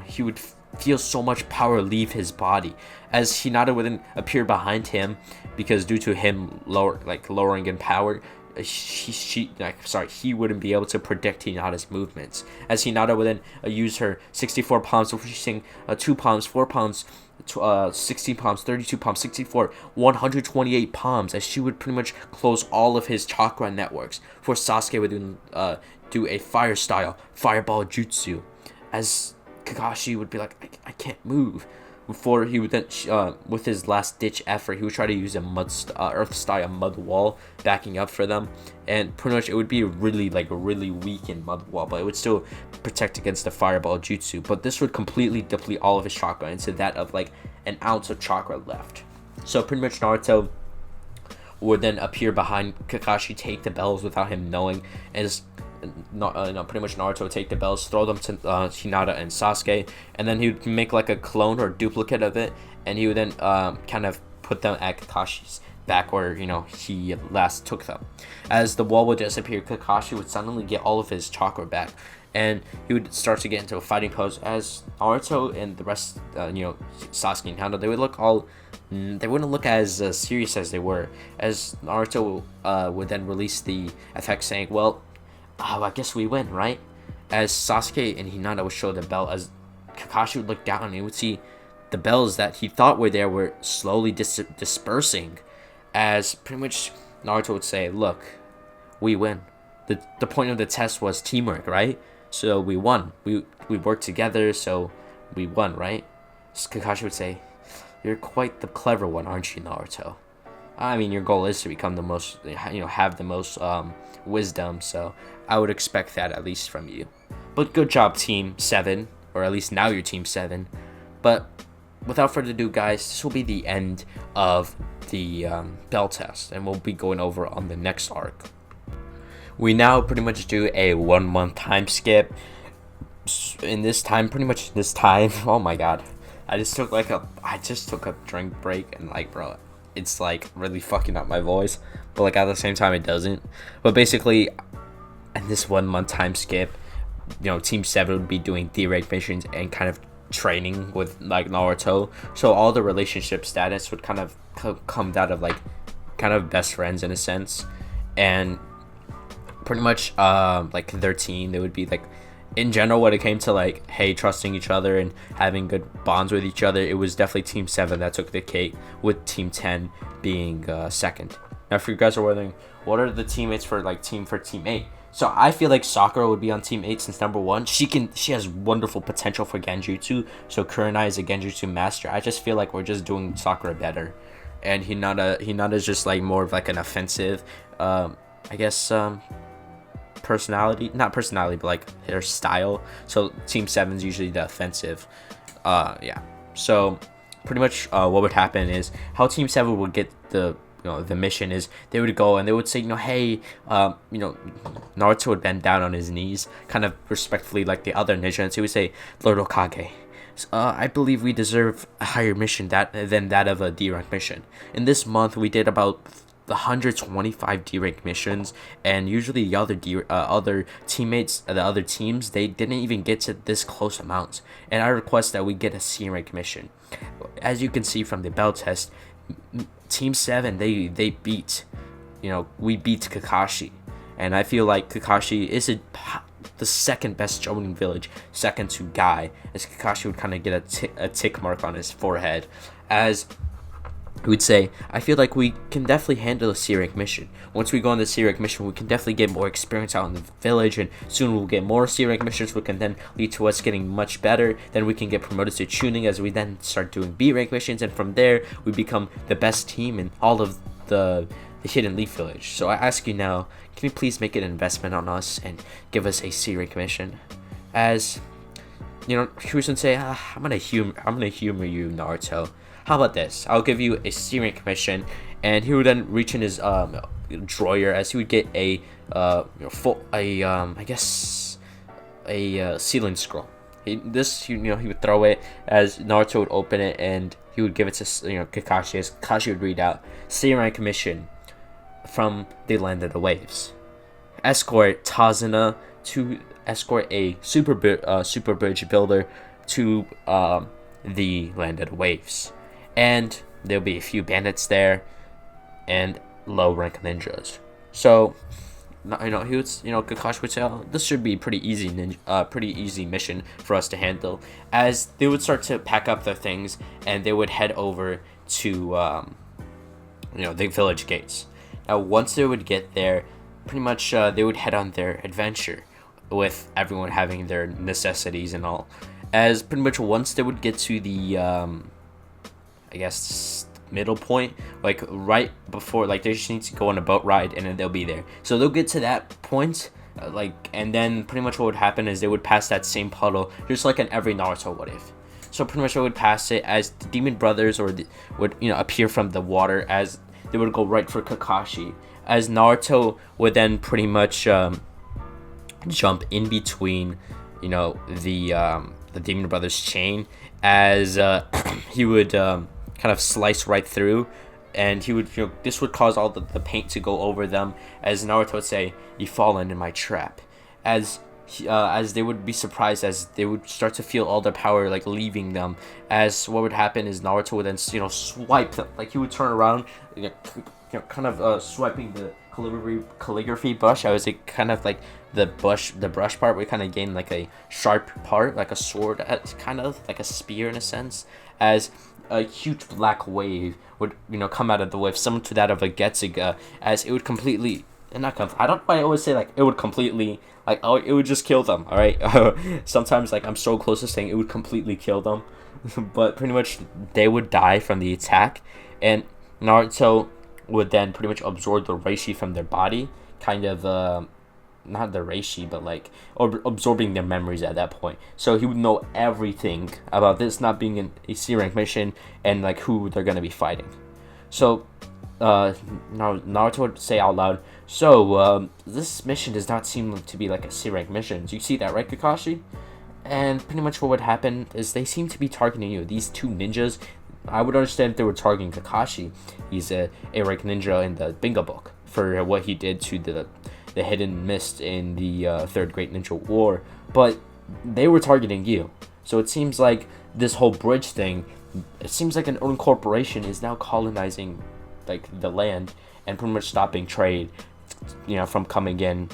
he would feel so much power leave his body, as Hinata wouldn't appear behind him, because due to him lowering in power, he wouldn't be able to predict Hinata's movements, as Hinata would then use her 64 palms, reaching 2 palms, 4 palms, 16 palms, 32 palms, 64, 128 palms, as she would pretty much close all of his chakra networks. For Sasuke would do a fire style fireball jutsu, as Kakashi would be like, I can't move. Before he would then, with his last ditch effort, he would try to use a earth style mud wall backing up for them, and pretty much it would be a really weakened mud wall, but it would still protect against the fireball jutsu. But this would completely deplete all of his chakra into that of like an ounce of chakra left. So pretty much Naruto would then appear behind Kakashi, take the bells without him knowing, as pretty much Naruto would take the bells, throw them to Hinata and Sasuke, and then he would make like a clone or duplicate of it, and he would then kind of put them at Kakashi's back where he last took them. As the wall would disappear, Kakashi would suddenly get all of his chakra back, and he would start to get into a fighting pose, as Naruto and the rest, Sasuke and Hinata, they wouldn't look as serious as they were, as Naruto would then release the effect saying, well, I guess we win, right? As Sasuke and Hinata would show the bell, as Kakashi would look down and he would see the bells that he thought were there were slowly dispersing, as pretty much Naruto would say, look, we win. The point of the test was teamwork, right? So we won. We worked together, so we won, right? So Kakashi would say, you're quite the clever one, aren't you, Naruto? I mean, your goal is to become the most, have the most wisdom, so I would expect that at least from you. But good job, Team 7, or at least now you're Team 7. But without further ado, guys, this will be the end of the bell test, and we'll be going over on the next arc. We now pretty much do a 1 month time skip. In this time, oh my god, I just took a drink break, and bro, it's really fucking up my voice, but at the same time it doesn't. But basically, in this 1 month time skip, Team 7 would be doing D-rank missions and kind of training with Naruto, so all the relationship status would kind of come out of kind of best friends in a sense, and pretty much their team, they would be in general, when it came to hey, trusting each other and having good bonds with each other, it was definitely Team 7 that took the cake, with Team 10 being second. Now, if you guys are wondering, what are the teammates for Team 8? So I feel like Sakura would be on Team 8 since number 1, she has wonderful potential for Genjutsu. So Kurenai is a Genjutsu master. I just feel like we're just doing Sakura better, and Hinata's just more of an offensive, I guess, not personality, but their style. So Team 7's usually the offensive. Yeah. So pretty much what would happen is how Team 7 would get the mission is they would go and they would say, hey, Naruto would bend down on his knees, kind of respectfully like the other ninja, and so he would say, Lord Hokage, I believe we deserve a higher mission than that of a D-rank mission. In this month, we did about 125 D-rank missions, and usually the other teammates, the other teams, they didn't even get to this close amounts, and I request that we get a C-rank mission. As you can see from the bell test, Team 7, we beat Kakashi, and I feel like Kakashi is the second best Jonin village, second to Guy, as Kakashi would kind of get a tick mark on his forehead, as I would say, I feel like we can definitely handle a C-rank mission. Once we go on the C-rank mission, we can definitely get more experience out in the village, and soon we'll get more C-rank missions, which can then lead to us getting much better. Then we can get promoted to tuning, as we then start doing B-rank missions, and from there, we become the best team in all of the Hidden Leaf Village. So I ask you now, can you please make an investment on us and give us a C-rank mission? As he would say, I'm gonna humor you, Naruto. How about this? I'll give you a searing commission, and he would then reach in his drawer as he would get a I guess a sealing scroll. He would throw it as Naruto would open it, and he would give it to Kakashi, as Kakashi would read out searing commission from the land of the waves. Escort Tazuna to escort a super bridge builder to the land of the waves, and there'll be a few bandits there and low rank ninjas. So he would Kakashi would say, oh, this should be pretty easy mission for us to handle, as they would start to pack up their things and they would head over to the village gates. Now once they would get there, pretty much they would head on their adventure, with everyone having their necessities and all, as pretty much once they would get to the I guess middle point, like right before, like they just need to go on a boat ride and then they'll be there. So they'll get to that point, and then pretty much what would happen is they would pass that same puddle, just like in every Naruto what if. So pretty much they would pass it as the demon brothers would appear from the water, as they would go right for Kakashi, as Naruto would then pretty much jump in between the demon brothers chain, as he would kind of slice right through, and he would this would cause all the paint to go over them, as Naruto would say, "You fallen in my trap," as they would be surprised as they would start to feel all their power like leaving them, as what would happen is Naruto would then swipe them, like he would turn around, kind of swiping the calligraphy brush. I would say kind of like the brush part would kind of gain like a sharp part, like a sword, kind of like a spear in a sense, as a huge black wave would come out of the wave, similar to that of a Getsuga, as it would completely, I don't know why I always say like it would completely, like, oh, it would just kill them, all right? Sometimes like I'm so close to saying it would completely kill them, but pretty much they would die from the attack, and Naruto would then pretty much absorb the reishi from their body, kind of not the reishi, but like absorbing their memories at that point. So he would know everything about this not being a C rank mission, and like who they're gonna be fighting. So Naruto would say out loud, so this mission does not seem to be like a C rank mission. Do you see that, right, Kakashi? And pretty much what would happen is they seem to be targeting you. These two ninjas, I would understand if they were targeting Kakashi. He's a rank ninja in the bingo book for what he did to the hidden mist in the Third Great Ninja War, but they were targeting you. So it seems like this whole bridge thing, it seems like an own corporation is now colonizing like the land and pretty much stopping trade, from coming in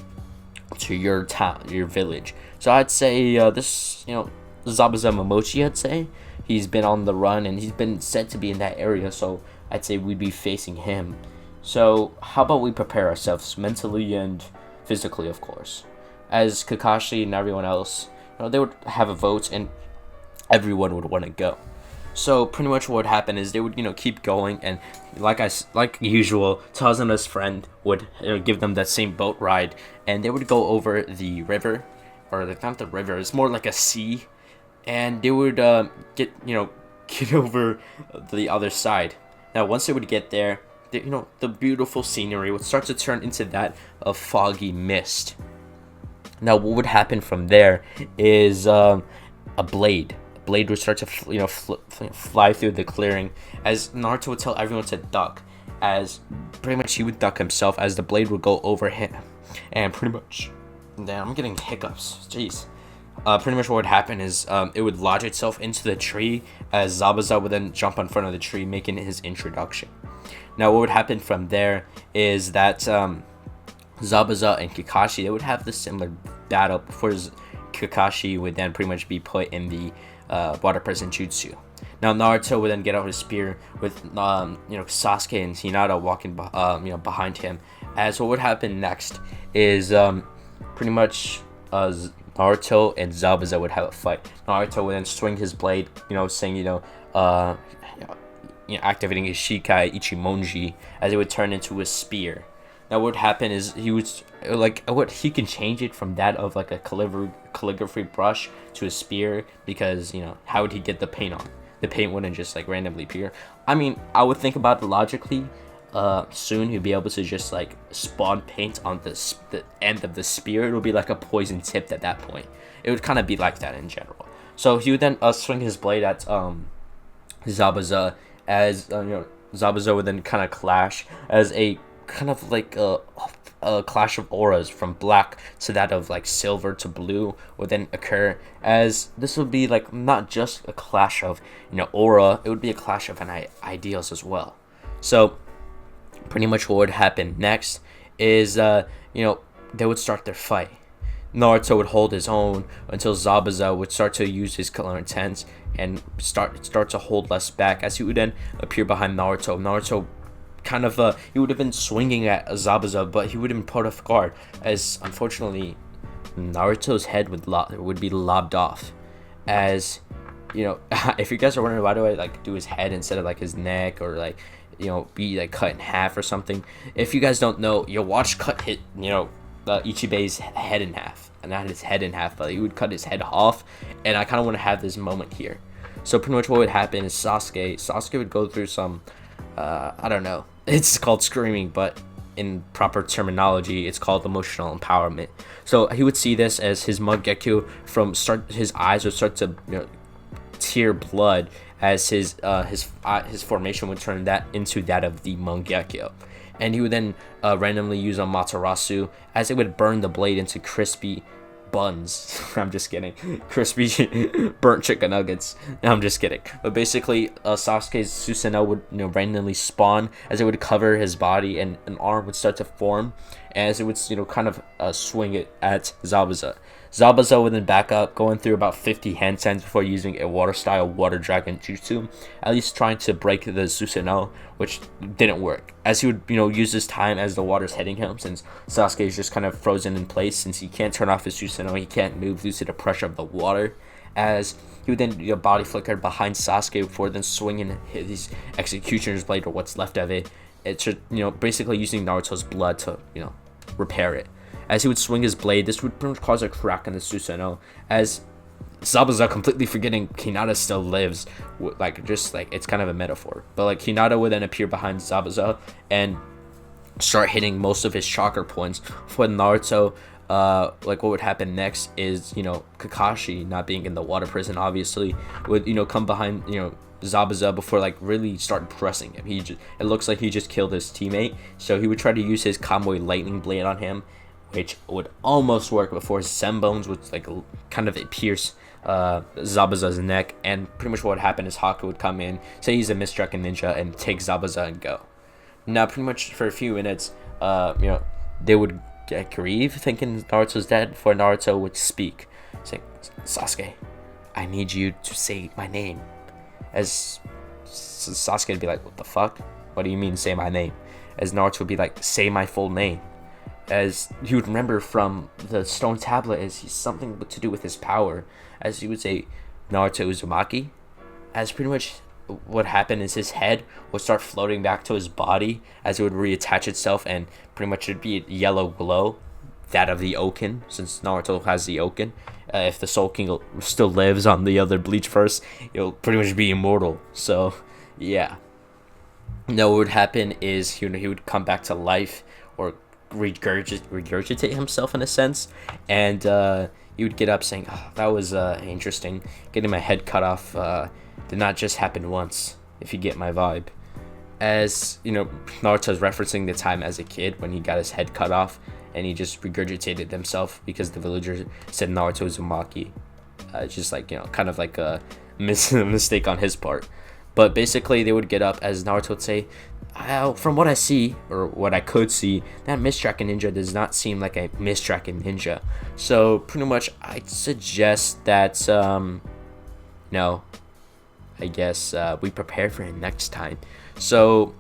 to your town, your village. So I'd say this, Zabuza Momochi, I'd say he's been on the run and he's been said to be in that area. So I'd say we'd be facing him. So how about we prepare ourselves mentally and physically, of course, as Kakashi and everyone else, they would have a vote and everyone would want to go. So pretty much what would happen is they would keep going, and like usual, Tazuna's friend would give them that same boat ride, and they would go over the river, or not the river, it's more like a sea, and they would get over the other side. Now once they would get there, the beautiful scenery would start to turn into that of foggy mist. Now what would happen from there is a blade would start to fly through the clearing, as Naruto would tell everyone to duck, as pretty much he would duck himself as the blade would go over him, and pretty much, damn, I'm getting hiccups, jeez. Pretty much what would happen is it would lodge itself into the tree, as Zabuza would then jump in front of the tree, making his introduction. Now what would happen from there is that Zabuza and Kakashi, they would have this similar battle before Kakashi would then pretty much be put in the water prison jutsu. Now Naruto would then get out his spear with Sasuke and Hinata walking behind him. As what would happen next is pretty much Naruto and Zabuza would have a fight. Naruto would then swing his blade, saying activating his Shikai Ichimonji, as it would turn into a spear. Now what would happen is he would like what he can change it from that of like a calligraphy brush to a spear, because you know, how would he get the paint on? The paint wouldn't just like randomly appear. I mean, I would think about it logically. Soon he'd be able to just like spawn paint on the end of the spear. It would be like a poison tip at that point. It would kind of be like that in general. So he would then swing his blade at Zabuza, as you know, Zabuza would then kind of clash as a kind of like a clash of auras from black to that of like silver to blue would then occur, as this would be like not just a clash of, you know, aura, it would be a clash of ideals as well. So pretty much what would happen next is you know, they would start their fight. Naruto would hold his own until Zabuza would start to use his color intense and start to hold less back, as he would then appear behind Naruto. Naruto kind of he would have been swinging at Zabuza, but he would have been put off guard, as unfortunately Naruto's head would be lobbed off. As you know, if you guys are wondering why do I like do his head instead of like his neck, or like, you know, be like cut in half or something, if you guys don't know, your watch cut hit, you know, Ichibei's head in half, and not his head in half, but he would cut his head off, and I kind of want to have this moment here. So pretty much what would happen is Sasuke would go through some I don't know, it's called screaming, but in proper terminology it's called emotional empowerment. So he would see this as his Mangekyo his eyes would start to, you know, tear blood, as his formation would turn that into that of the Mangekyo. And he would then randomly use a Matarasu, as it would burn the blade into crispy buns. I'm just kidding. Crispy burnt chicken nuggets. No, I'm just kidding. But basically, Sasuke's Susanoo would, you know, randomly spawn, as it would cover his body, and an arm would start to form, as it would, you know, kind of swing it at Zabuza. Zabuza would then back up, going through about 50 handstands before using a water-style water dragon jutsu, at least trying to break the Susanoo, which didn't work, as he would, you know, use this time as the water's hitting him, since Sasuke is just kind of frozen in place, since he can't turn off his Susanoo, he can't move due to the pressure of the water, as he would then, you know, body flicker behind Sasuke before then swinging his executioner's blade, or what's left of it. It's, you know, basically using Naruto's blood to, you know, repair it. As he would swing his blade, this would pretty much cause a crack in the Susanoo, as Zabuza, completely forgetting Hinata still lives, like, just like, it's kind of a metaphor, but like Hinata would then appear behind Zabuza and start hitting most of his chakra points. For Naruto, like, what would happen next is, you know, Kakashi, not being in the water prison obviously, would, you know, come behind, you know, Zabuza before like really start pressing him. It looks like he just killed his teammate, so he would try to use his Kamui lightning blade on him, which would almost work before his Senbones would like kind of pierce Zabuza's neck. And pretty much what would happen is Haku would come in, say he's a Mist-Dragon ninja, and take Zabuza and go. Now pretty much for a few minutes, you know, they would grieve thinking Naruto's dead, before Naruto would speak, saying, "Sasuke, I need you to say my name." As Sasuke would be like, "What the fuck? What do you mean say my name?" As Naruto would be like, "Say my full name." As he would remember from the stone tablet, is something to do with his power, as he would say Naruto Uzumaki. As pretty much what happened is his head would start floating back to his body, as it would reattach itself, and pretty much it'd be a yellow glow, that of the Okin, since Naruto has the Okin. If the Soul King still lives on the other Bleach verse, it'll pretty much be immortal. So yeah. Now what would happen is he would come back to life, or regurgitate himself in a sense, and he would get up saying, "Oh, that was interesting. Getting my head cut off did not just happen once, if you get my vibe." As you know, Naruto's referencing the time as a kid when he got his head cut off, and he just regurgitated himself because the villager said Naruto Uzumaki. Just like, you know, kind of like a mistake on his part. But basically they would get up, as Naruto would say, "From what I see, or what I could see, that Mist-Dragon ninja does not seem like a Mist-Dragon ninja." So pretty much I'd suggest that no, I guess we prepare for it next time. So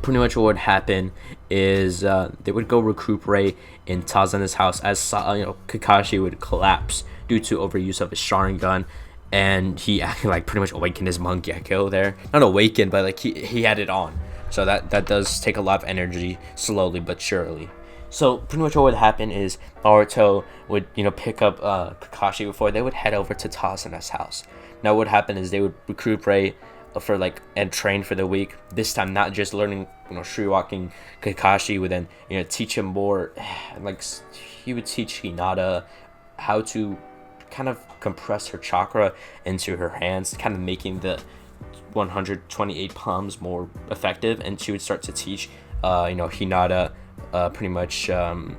pretty much what would happen is they would go recuperate in Tazana's house, as you know, Kakashi would collapse due to overuse of his Sharingan, and he like pretty much awakened his Mangekyo there. Not awakened, but like he had it on. So that does take a lot of energy, slowly but surely. So pretty much what would happen is Naruto would, pick up Kakashi before they would head over to Tasuna's house. Now what would happen is they would recuperate for and train for the week. This time not just learning, Shriwaking. Kakashi would then, teach him more. Like he would teach Hinata how to kind of compress her chakra into her hands, kind of making the 128 palms more effective. And she would start to teach Hinata pretty much I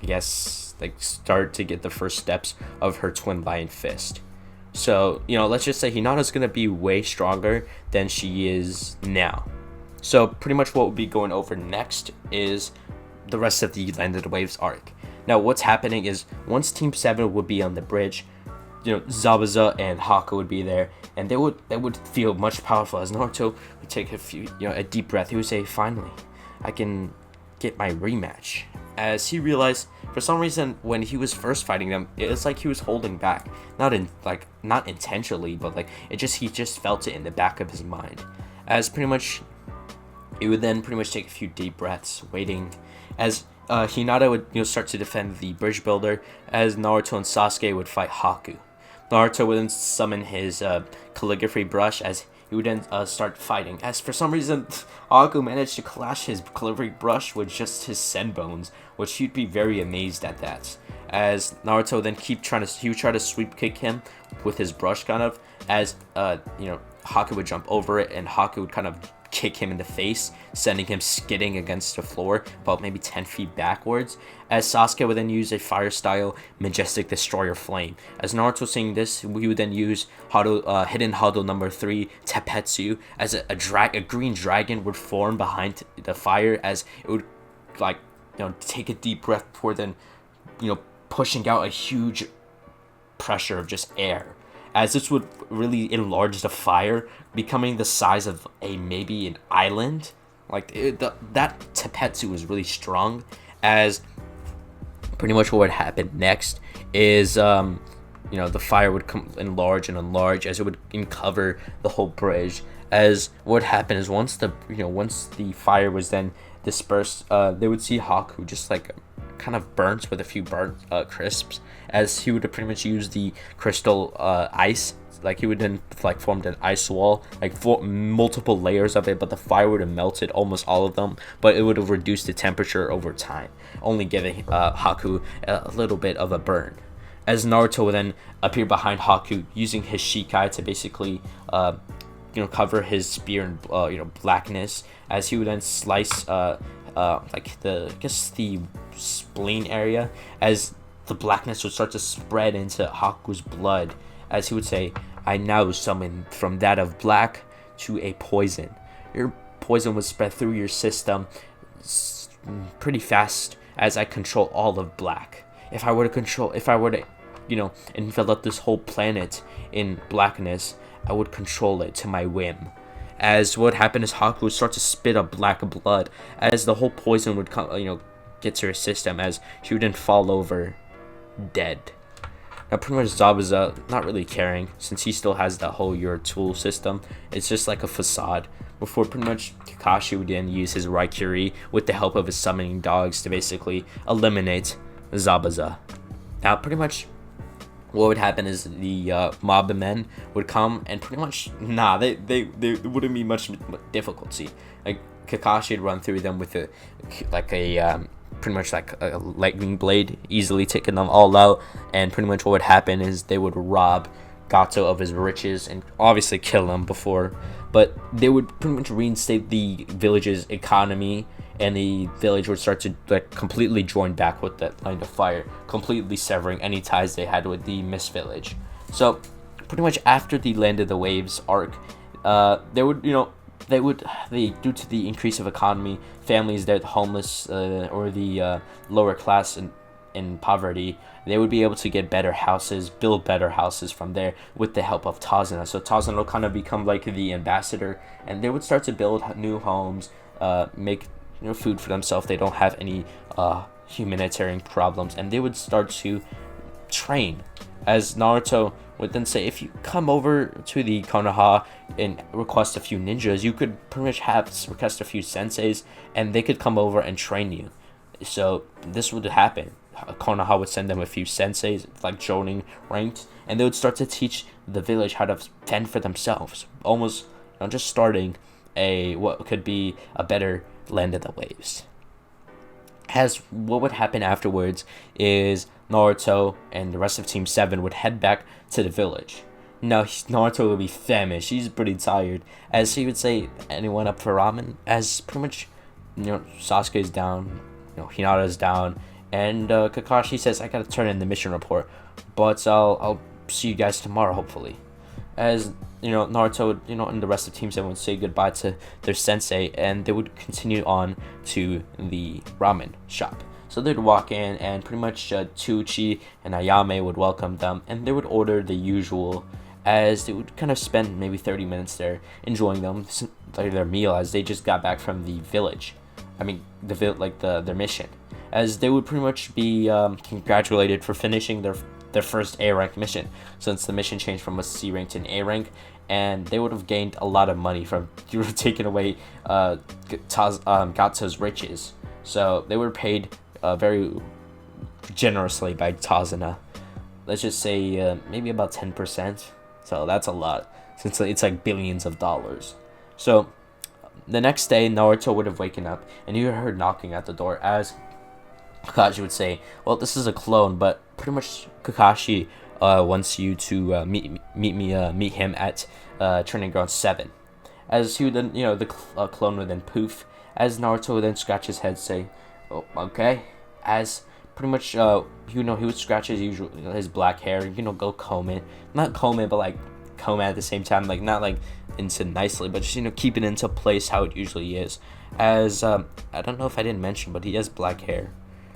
guess like start to get the first steps of her twin lion fist. So let's just say Hinata's gonna be way stronger than she is now. So pretty much what we'll be going over next is the rest of the Land of the Waves arc. Now what's happening is once Team 7 would be on the bridge, Zabuza and Haku would be there, and they would feel much powerful as Naruto would take a deep breath. He would say, finally, I can get my rematch. As he realized, for some reason, when he was first fighting them, it's like he was holding back, not intentionally, but he just felt it in the back of his mind. As pretty much, he would then pretty much take a few deep breaths, waiting, as Hinata would start to defend the bridge builder, as Naruto and Sasuke would fight Haku. Naruto would then summon his calligraphy brush as he would then start fighting. As for some reason, Haku managed to clash his calligraphy brush with just his sen bones, which he'd be very amazed at that. As Naruto then he would try to sweep kick him with his brush kind of, as Haku would jump over it and Haku would kind of kick him in the face, sending him skidding against the floor about maybe 10 feet backwards, as Sasuke would then use a fire style Majestic Destroyer Flame. As Naruto seeing this, we would then use Hidden Hado number 3 Tepetsu, as a green dragon would form behind the fire, as it would take a deep breath before then pushing out a huge pressure of just air, as this would really enlarge the fire, becoming the size of maybe an island. That Tepetsu was really strong. As pretty much what would happen next is the fire would enlarge and enlarge, as it would cover the whole bridge. As what would happen is once the fire was then dispersed, they would see Haku just kind of burnt with a few burnt crisps, as he would pretty much use the crystal ice. He would then formed an ice wall, multiple layers of it, but the fire would have melted almost all of them, but it would have reduced the temperature over time, only giving Haku a little bit of a burn. As Naruto would then appear behind Haku, using his Shikai to basically cover his spear in blackness, as he would then slice the spleen area, as the blackness would start to spread into Haku's blood, as he would say, I now summon from that of black to a poison. Your poison would spread through your system pretty fast, as I control all of black. If I were to envelop this whole planet in blackness, I would control it to my whim. As what happened is Haku would start to spit up black blood, as the whole poison would come, get to her system, as she would then fall over dead. Now pretty much Zabuza not really caring, since he still has that whole your tool system. It's just like a facade, before pretty much Kakashi would then use his Raikiri with the help of his summoning dogs to basically eliminate Zabuza. Now pretty much what would happen is the mob men would come, and pretty much they wouldn't be much difficulty. Kakashi would run through them with pretty much a lightning blade, easily taking them all out. And pretty much what would happen is they would rob Gato of his riches and obviously kill him before, but they would pretty much reinstate the village's economy, and the village would start to completely join back with that line of fire, completely severing any ties they had with the Mist Village. So pretty much after the Land of the Waves arc, due to the increase of economy, families that homeless or the lower class in poverty, they would be able to get better houses, build better houses from there with the help of Tazuna. So Tazuna will kind of become the ambassador, and they would start to build new homes, make food for themselves. They don't have any humanitarian problems, and they would start to train. As Naruto would then say, if you come over to the Konoha and request a few ninjas, you could pretty much request a few senseis, and they could come over and train you. So this would happen. Konoha would send them a few senseis, like joining ranked, and they would start to teach the village how to fend for themselves. Almost, just starting what could be a better Land of the Waves. As what would happen afterwards is Naruto and the rest of Team 7 would head back to the village. Now, Naruto would be famished. He's pretty tired. As he would say, anyone up for ramen? As pretty much, Sasuke's down, Hinata's down, and Kakashi says, I gotta turn in the mission report, but I'll see you guys tomorrow, hopefully. As Naruto, and the rest of Team 7 would say goodbye to their sensei, and they would continue on to the ramen shop. So they'd walk in, and pretty much Tsuchi and Ayame would welcome them, and they would order the usual, as they would kind of spend maybe 30 minutes there enjoying their meal, as they just got back from the village. I mean, their mission, as they would pretty much be congratulated for finishing their first A rank mission, since the mission changed from a C rank to an A rank, and they would have gained a lot of money from taking away Gatsu's riches. So they were paid very generously by Tazuna. Let's just say maybe about 10%. So that's a lot, since it's like billions of dollars. So the next day, Naruto would have waken up, and he heard knocking at the door, as Kakashi would say, well, this is a clone, but pretty much Kakashi wants you to meet him at Training Ground 7. As he would then, the clone would then poof, as Naruto would then scratch his head, say, oh, okay, as pretty much, he would scratch his usual, his black hair, go comb it, not comb it, but like comb it at the same time, like not like into nicely, but just, keep it into place how it usually is. As, I don't know if I didn't mention, but he has black hair.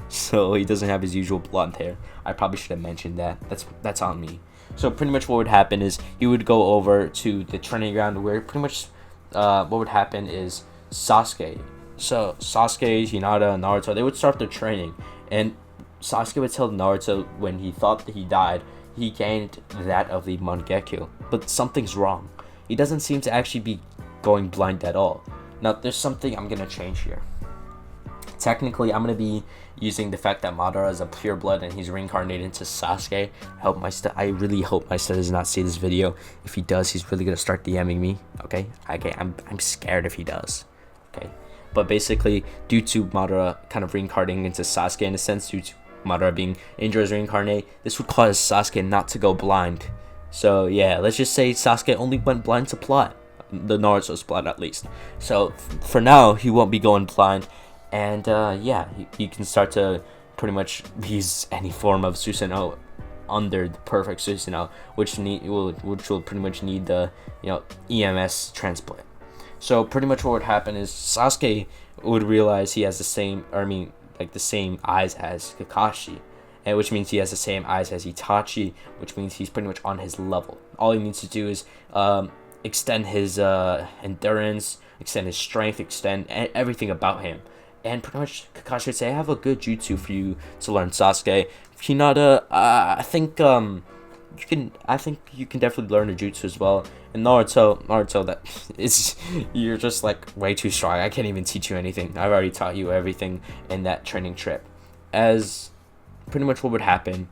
So he doesn't have his usual blonde hair. I probably should have mentioned that. That's on me. So pretty much what would happen is he would go over to the training ground, where pretty much what would happen is Sasuke. So Sasuke, Hinata, and Naruto, they would start their training, and Sasuke would tell Naruto when he thought that he died, he gained that of the Mangekyo. But something's wrong. He doesn't seem to actually be going blind at all. Now, there's something I'm gonna change here. Technically, I'm going to be using the fact that Madara is a pure blood and he's reincarnated into Sasuke. I really hope my son does not see this video. If he does, he's really going to start DMing me. Okay, I'm scared if he does. Okay, but basically, due to Madara kind of reincarnating into Sasuke in a sense, due to Madara being injured as reincarnate, this would cause Sasuke not to go blind. So yeah, let's just say Sasuke only went blind to plot. The Naruto's plot, at least. So for now, he won't be going blind. And he can start to pretty much use any form of Susanoo under the perfect Susanoo, which will pretty much need the EMS transplant. So pretty much what would happen is Sasuke would realize he has the same eyes as Kakashi, and which means he has the same eyes as Itachi, which means he's pretty much on his level. All he needs to do is extend his endurance, extend his strength, extend everything about him. And pretty much Kakashi would say, I have a good jutsu for you to learn, Sasuke. Hinata, I think you can definitely learn a jutsu as well. And Naruto, that is, you're just like way too strong. I can't even teach you anything. I've already taught you everything in that training trip. As pretty much what would happen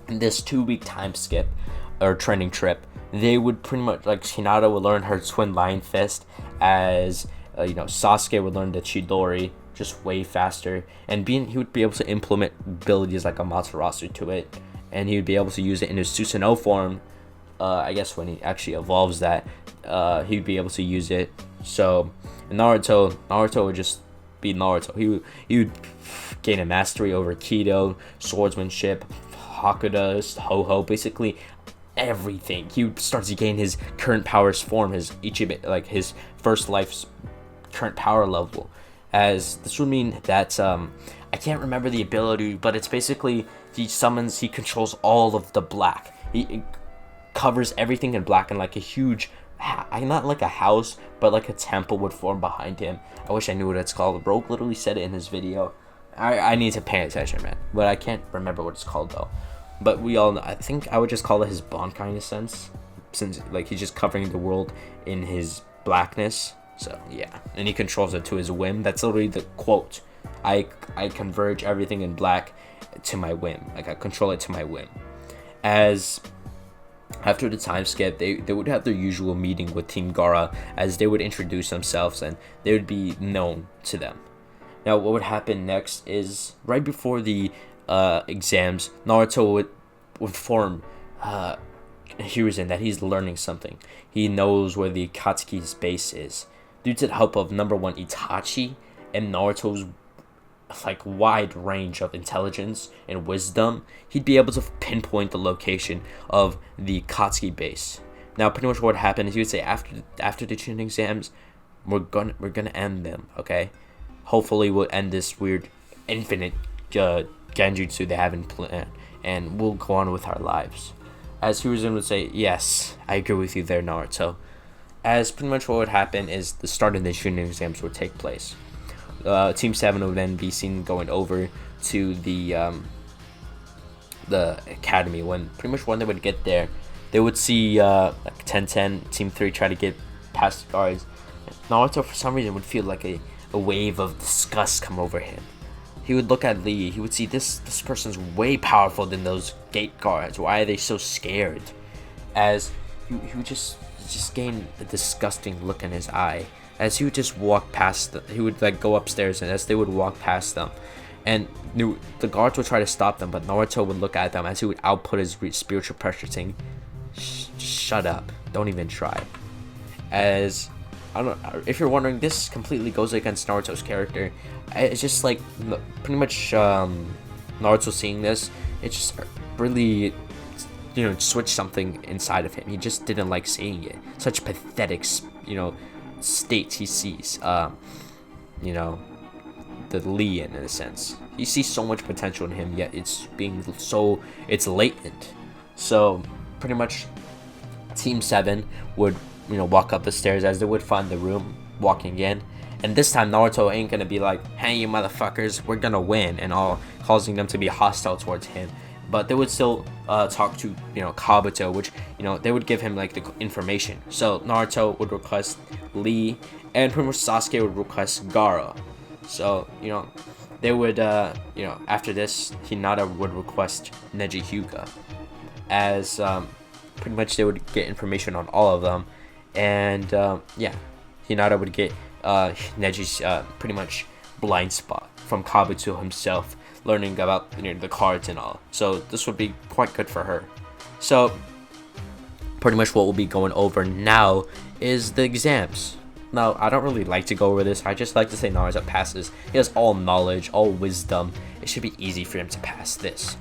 in this 2-week time skip or training trip, they would pretty much, like, Hinata would learn her twin lion fist, as Sasuke would learn the Chidori just way faster, and he would be able to implement abilities like a Amaterasu to it, and he would be able to use it in his Susanoo form. I guess when he actually evolves that, he'd be able to use it. So Naruto would just be Naruto. He would gain a mastery over Kido, swordsmanship, Hakuda, Ho-Ho, basically everything. He would start to gain his current powers form, his Ichibei, like his first life's current power level. As this would mean that I can't remember the ability, but it's basically he controls all of the black. He covers everything in black, and like a huge, not like a house, but like a temple would form behind him. I wish I knew what it's called. Rogue literally said it in his video. I need to pay attention, man, but I can't remember what it's called though. but we all know, I think I would just call it his Bankai in a sense, since like he's just covering the world in his blackness. So yeah, and he controls it to his whim. That's literally the quote. I converge everything in black to my whim. Like I control it to my whim. As after the time skip, they would have their usual meeting with Team Gara, as they would introduce themselves and they would be known to them. Now what would happen next is right before the exams, Naruto would inform Hiruzen that he's learning something. He knows where the Akatsuki's base is. Due to the help of number one Itachi and Naruto's like wide range of intelligence and wisdom, he'd be able to pinpoint the location of the Akatsuki base. Now pretty much what would happen is he would say after the Chunin exams, we're gonna end them, okay? Hopefully we'll end this weird infinite genjutsu they have in plan, and we'll go on with our lives. As Hiruzen would say, yes, I agree with you there, Naruto. As pretty much what would happen is the start of the Chunin exams would take place. Team 7 would then be seen going over to the academy. When they would get there, they would see like 10-10, Team 3 try to get past the guards. Naruto for some reason would feel like a wave of disgust come over him. He would look at Lee. He would see this person's way powerful than those gate guards. Why are they so scared? As he would just gain a disgusting look in his eye. As he would just walk past them, he would like go upstairs, and as they would walk past them, and the guards would try to stop them, but Naruto would look at them as he would output his spiritual pressure, saying, "Shut up! Don't even try." As I don't know if you're wondering, this completely goes against Naruto's character. It's just like pretty much Naruto seeing this, it just really, switched something inside of him. He just didn't like seeing it. Such pathetic, states he sees. The Lee in a sense. He sees so much potential in him, yet it's latent. So pretty much, Team 7 would walk up the stairs, as they would find the room walking in. And this time Naruto ain't gonna be like, hey you motherfuckers, we're gonna win, and all, causing them to be hostile towards him. But they would still talk to Kabuto, which they would give him like the information. So Naruto would request Lee, and pretty much Sasuke would request Gara. So they would after this, Hinata would request Neji Hyuga, as pretty much they would get information on all of them. And Hinata would get Neji's pretty much blind spot from Kabuto himself, learning about the cards and all. So this would be quite good for her. So pretty much what we'll be going over now is the exams. Now I don't really like to go over this. I just like to say Naruto passes. He has all knowledge, all wisdom. It should be easy for him to pass this.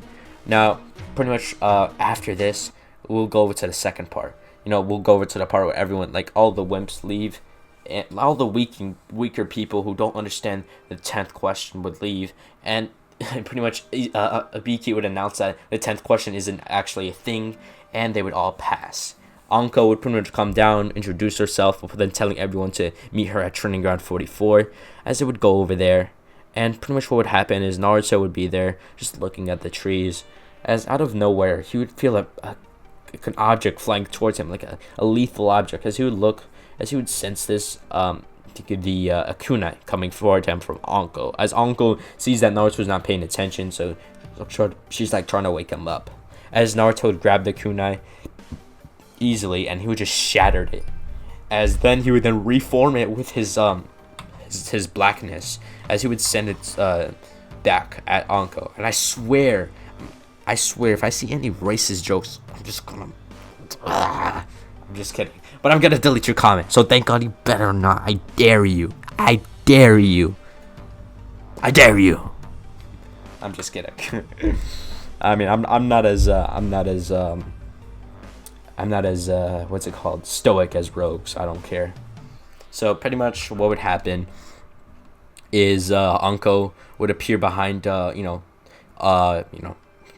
Now pretty much after this, we'll go over to the second part. We'll go over to the part where everyone, like all the wimps, leave, and all the weaker people who don't understand the 10th question would leave, and pretty much Abiki would announce that the 10th question isn't actually a thing, and they would all pass. Anko would pretty much come down, introduce herself, before then telling everyone to meet her at Training Ground 44, as they would go over there. And pretty much what would happen is Naruto would be there, just looking at the trees, as out of nowhere, he would feel an object flying towards him, like a lethal object, as he would sense this the kunai coming forward to him from Anko, as Anko sees that Naruto's not paying attention, so she's like trying to wake him up, as Naruto would grab the kunai easily, and he would just shatter it, as then he would then reform it with his blackness, as he would send it back at Anko. And I swear if I see any racist jokes, I'm just kidding. But I'm gonna delete your comment. So thank God you better not. I dare you. I dare you. I dare you. I'm just kidding. I mean, I'm not as what's it called, stoic as rogues. I don't care. So pretty much what would happen is Anko would appear behind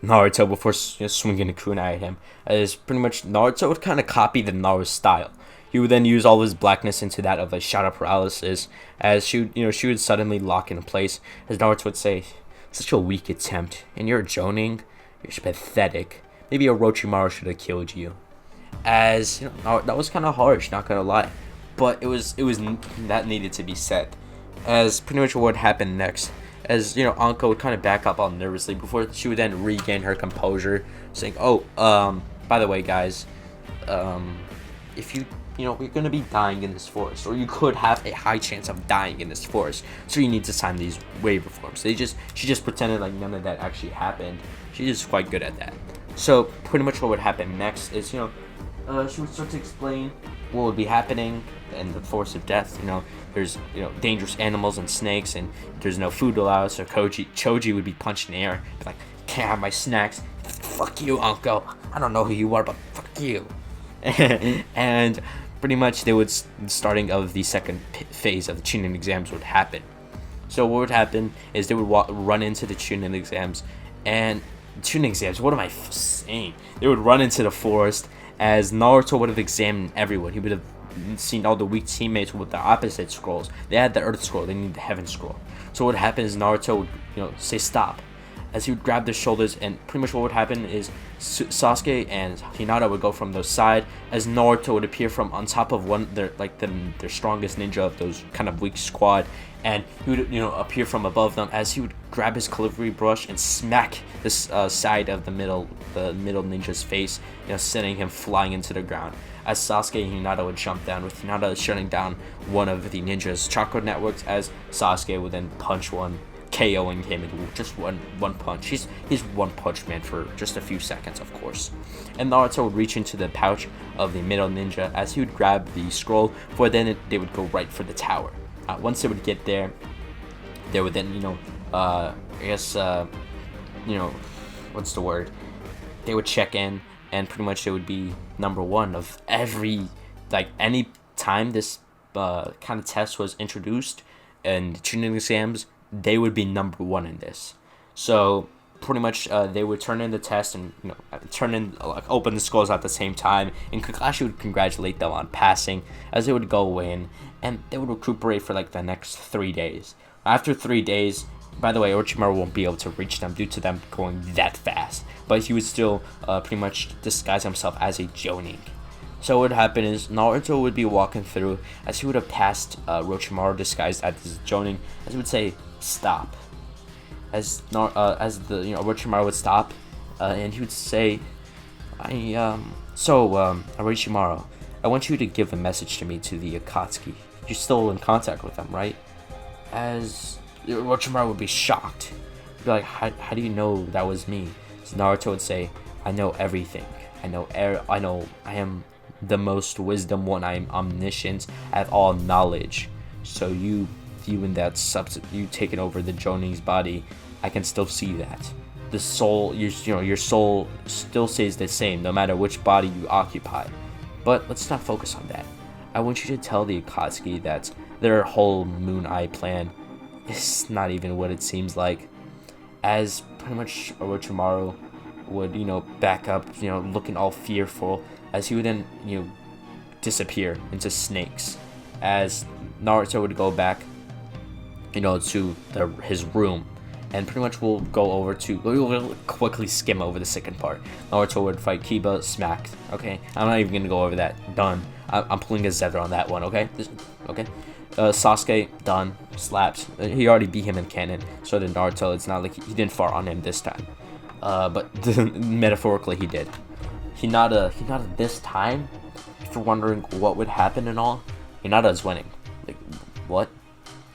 Naruto before swinging a kunai at him, as pretty much Naruto would kind of copy the Naruto style. He would then use all his blackness into that of a shadow paralysis, as she would suddenly lock in place, as Naruto would say, "Such a weak attempt, and you're joning. You're pathetic. Maybe Orochimaru should have killed you. As you know, that was kind of harsh, not gonna lie, but it was that needed to be said. As pretty much what happened next, as you know, Anko would kind of back up all nervously before she would then regain her composure, saying, "Oh, by the way, guys, if you're gonna be dying in this forest, or you could have a high chance of dying in this forest, so you need to sign these waiver forms." She just pretended like none of that actually happened. She's just quite good at that. So pretty much what would happen next is, she would start to explain what would be happening in the forest of death. There's dangerous animals and snakes, and there's no food allowed. So Choji would be punched in the air, be like, "Can't have my snacks. Fuck you, Uncle. I don't know who you are, but fuck you." And pretty much the starting of the second phase of the Chunin exams would happen. So what would happen is they would run into the Chunin exams, and Chunin exams. What am I saying? They would run into the forest. As Naruto would have examined everyone, he would have seen all the weak teammates with the opposite scrolls. They had the Earth scroll, they need the Heaven scroll. So what would happen is Naruto would, say stop, as he would grab their shoulders, and pretty much what would happen is Sasuke and Hinata would go from the side, as Naruto would appear from on top of their strongest ninja of those kind of weak squad, and he would appear from above them, as he would grab his calligraphy brush and smack this side of the middle ninja's face, sending him flying into the ground. As Sasuke and Hinata would jump down, with Hinata shutting down one of the ninja's chakra networks, as Sasuke would then punch one, KOing him in just one punch. He's one punch man for just a few seconds, of course. And Naruto would reach into the pouch of the middle ninja, as he would grab the scroll, for then they would go right for the tower. Once they would get there, they would then what's the word? They would check in, and pretty much it would be number one of any time this kind of test was introduced and Chunin exams, they would be number one in this. So pretty much they would turn in the test and open the scrolls at the same time, and Kakashi would congratulate them on passing, as they would go in and they would recuperate for the next 3 days. After 3 days, by the way, Orochimaru won't be able to reach them due to them going that fast, but he would still pretty much disguise himself as a Jonin. So what would happen is Naruto would be walking through, as he would have passed Orochimaru disguised as Jonin, as he would say, "Stop." As Orochimaru would stop, and he would say, Orochimaru, I want you to give a message to me to the Akatsuki. You're still in contact with them, right?" As Orochimaru would be shocked. He'd be like, how do you know that was me? So Naruto would say, "I know everything. I am the most wisdom one. I am omniscient. I have all knowledge. So you in that you taking over the Jonin's body, I can still see that. The soul, your soul still stays the same no matter which body you occupy. But let's not focus on that. I want you to tell the Akatsuki that their whole Moon Eye plan is not even what it seems like." As pretty much Orochimaru would, back up, looking all fearful, as he would then, disappear into snakes. As Naruto would go back, to his room, and pretty much we'll quickly skim over the second part. Naruto would fight Kiba, smacked. Okay, I'm not even gonna go over that. Done. I'm pulling a Xehther on that one. Okay, okay. Sasuke, done, slapped. He already beat him in canon, so did Naruto. It's not like he didn't fart on him this time, but metaphorically he did. Hinata this time, if you're wondering what would happen and all, Hinata's winning. What?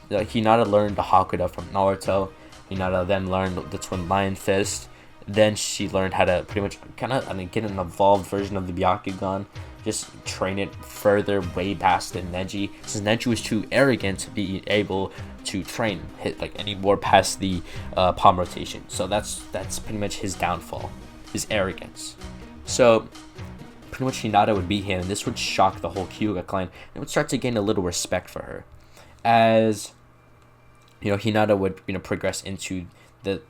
Hinata learned the Hakuda from Naruto. Hinata then learned the Twin Lion Fist. Then she learned how to pretty much get an evolved version of the Byakugan. Just train it further, way past the Neji, since Neji was too arrogant to be able to hit any more past the palm rotation. So that's pretty much his downfall, his arrogance. So pretty much Hinata would beat him, and this would shock the whole Hyuga clan, and would start to gain a little respect for her. As Hinata would progress into the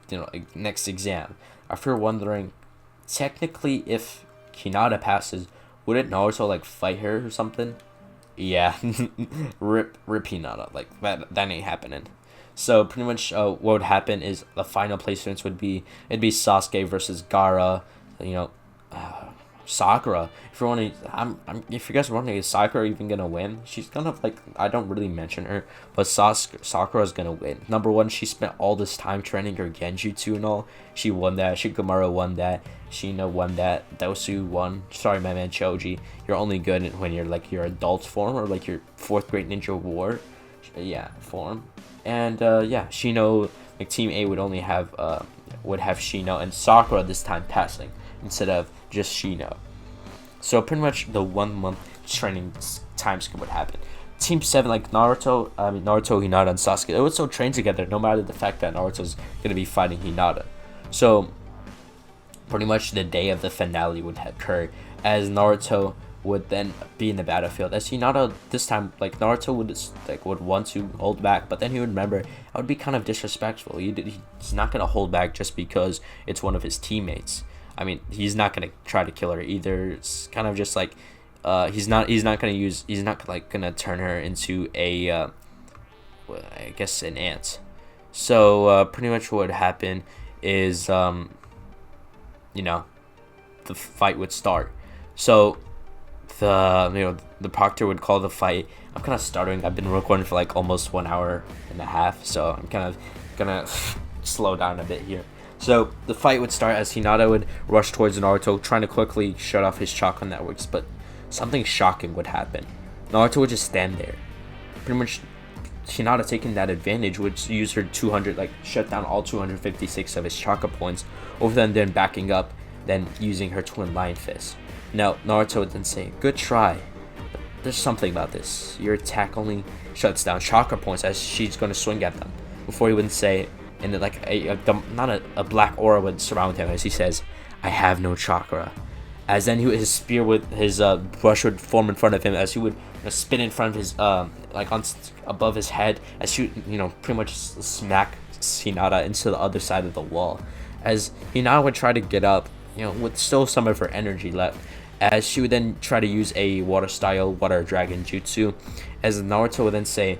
next exam. If you're wondering, technically, if Hinata passes, wouldn't Naruto fight her or something? Yeah, rip Hinata. That ain't happening. So pretty much what would happen is the final placements would be, it'd be Sasuke versus Gara, you know, Sakura. If you're wondering, if you guys are wondering, is Sakura even gonna win? She's kind of like, I don't really mention her, but Sakura's gonna win. Number one, she spent all this time training her Genjutsu and all. She won that. Shikamaru won that. Shino won that. Dosu won. Sorry, my man Choji. You're only good when you're like your adult form or like your fourth grade ninja war, yeah, form. And yeah, Shino, like Team A would only have Shino and Sakura this time passing instead of just Shino. So pretty much the 1 month training time skip would happen. Team 7, like Naruto, Hinata, and Sasuke, they would still train together no matter the fact that Naruto's going to be fighting Hinata. So pretty much the day of the finale would occur as Naruto would then be in the battlefield. As Hinata this time, like Naruto would want to hold back, but then he would remember that would be kind of disrespectful. He's not going to hold back just because it's one of his teammates. I mean, he's not gonna try to kill her either. It's kind of just like, he's not gonna turn her into a, I guess an ant. So pretty much what would happen is, you know, the fight would start. So the proctor would call the fight. I'm kind of stuttering. I've been recording for like almost 1 hour and a half, so I'm kind of gonna slow down a bit here. So the fight would start as Hinata would rush towards Naruto, trying to quickly shut off his chakra networks, but something shocking would happen. Naruto would just stand there. Pretty much Hinata, taking that advantage, would use her 200, like shut down all 256 of his chakra points, over then backing up, then using her twin lion fist. Now Naruto would then say, "Good try, but there's something about this. Your attack only shuts down chakra points as she's going to swing at them." Before he would say, and like a black aura would surround him as he says, "I have no chakra." As then his spear with his brush would form in front of him as he would spin in front of his like on above his head as she pretty much smack Hinata into the other side of the wall. As Hinata would try to get up, with still some of her energy left, as she would then try to use a water style water dragon jutsu, as Naruto would then say,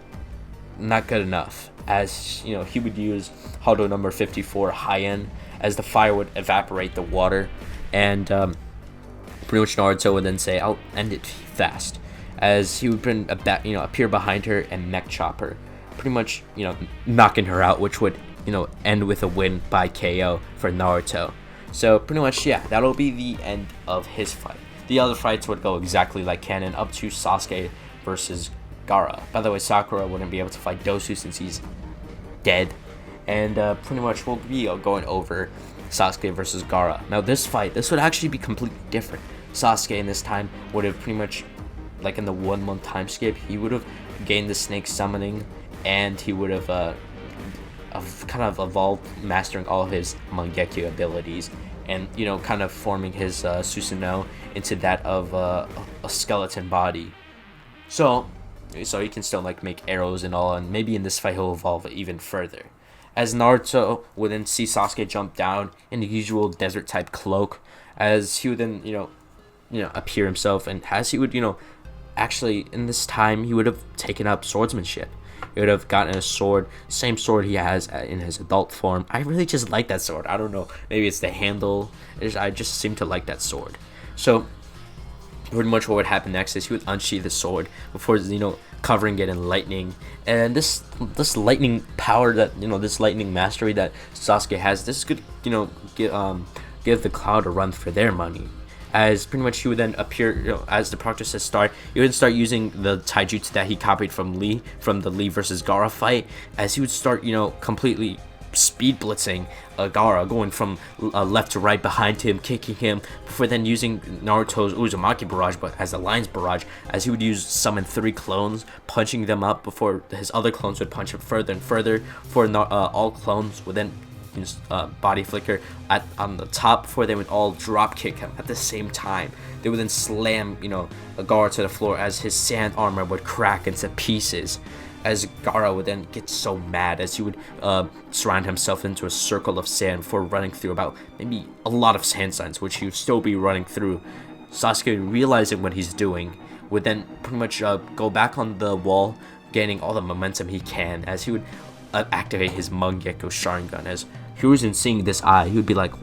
"Not good enough," as he would use Hado number 54 high-end as the fire would evaporate the water, and pretty much Naruto would then say, "I'll end it fast," as he would appear behind her and mech chop her, pretty much knocking her out, which would end with a win by KO for Naruto. So pretty much, yeah, that'll be the end of his fight. The other fights would go exactly like canon, up to Sasuke versus Gara. By the way, Sakura wouldn't be able to fight Dosu since he's dead. And pretty much we'll be going over Sasuke versus Gara. Now this would actually be completely different. Sasuke in this time would have pretty much, like in the 1 month time skip, he would have gained the snake summoning, and he would have kind of evolved, mastering all of his Mangekyo abilities, and kind of forming his Susanoo into that of a skeleton body. So he can still like make arrows and all, and maybe in this fight he'll evolve even further. As Naruto would then see Sasuke jump down in the usual desert type cloak, as he would then appear himself, and as he would actually in this time he would have taken up swordsmanship. He would have gotten a sword, same sword he has in his adult form. I really just like that sword. I don't know, maybe it's the handle. I just seem to like that sword. So pretty much what would happen next is he would unsheath the sword before covering it in lightning, and this lightning power that this lightning mastery that Sasuke has, this could give the cloud a run for their money. As pretty much he would then appear, as the proctor says start, he would start using the taijutsu that he copied from the Lee versus Gara fight, as he would start completely speed blitzing Gara, going from left to right behind him, kicking him, before then using Naruto's Uzumaki barrage, but as a lion's barrage, as he would summon 3 clones, punching them up before his other clones would punch him further and further, for all clones would then use body flicker on the top before they would all drop kick him at the same time. They would then slam Gara to the floor as his sand armor would crack into pieces, as Gara would then get so mad as he would surround himself into a circle of sand before running through about maybe a lot of sand signs, which he would still be running through. Sasuke, realizing what he's doing, would then pretty much go back on the wall, gaining all the momentum he can, as he would activate his Mangekyo Sharingan. As Hiruzen seeing this eye, he would be like,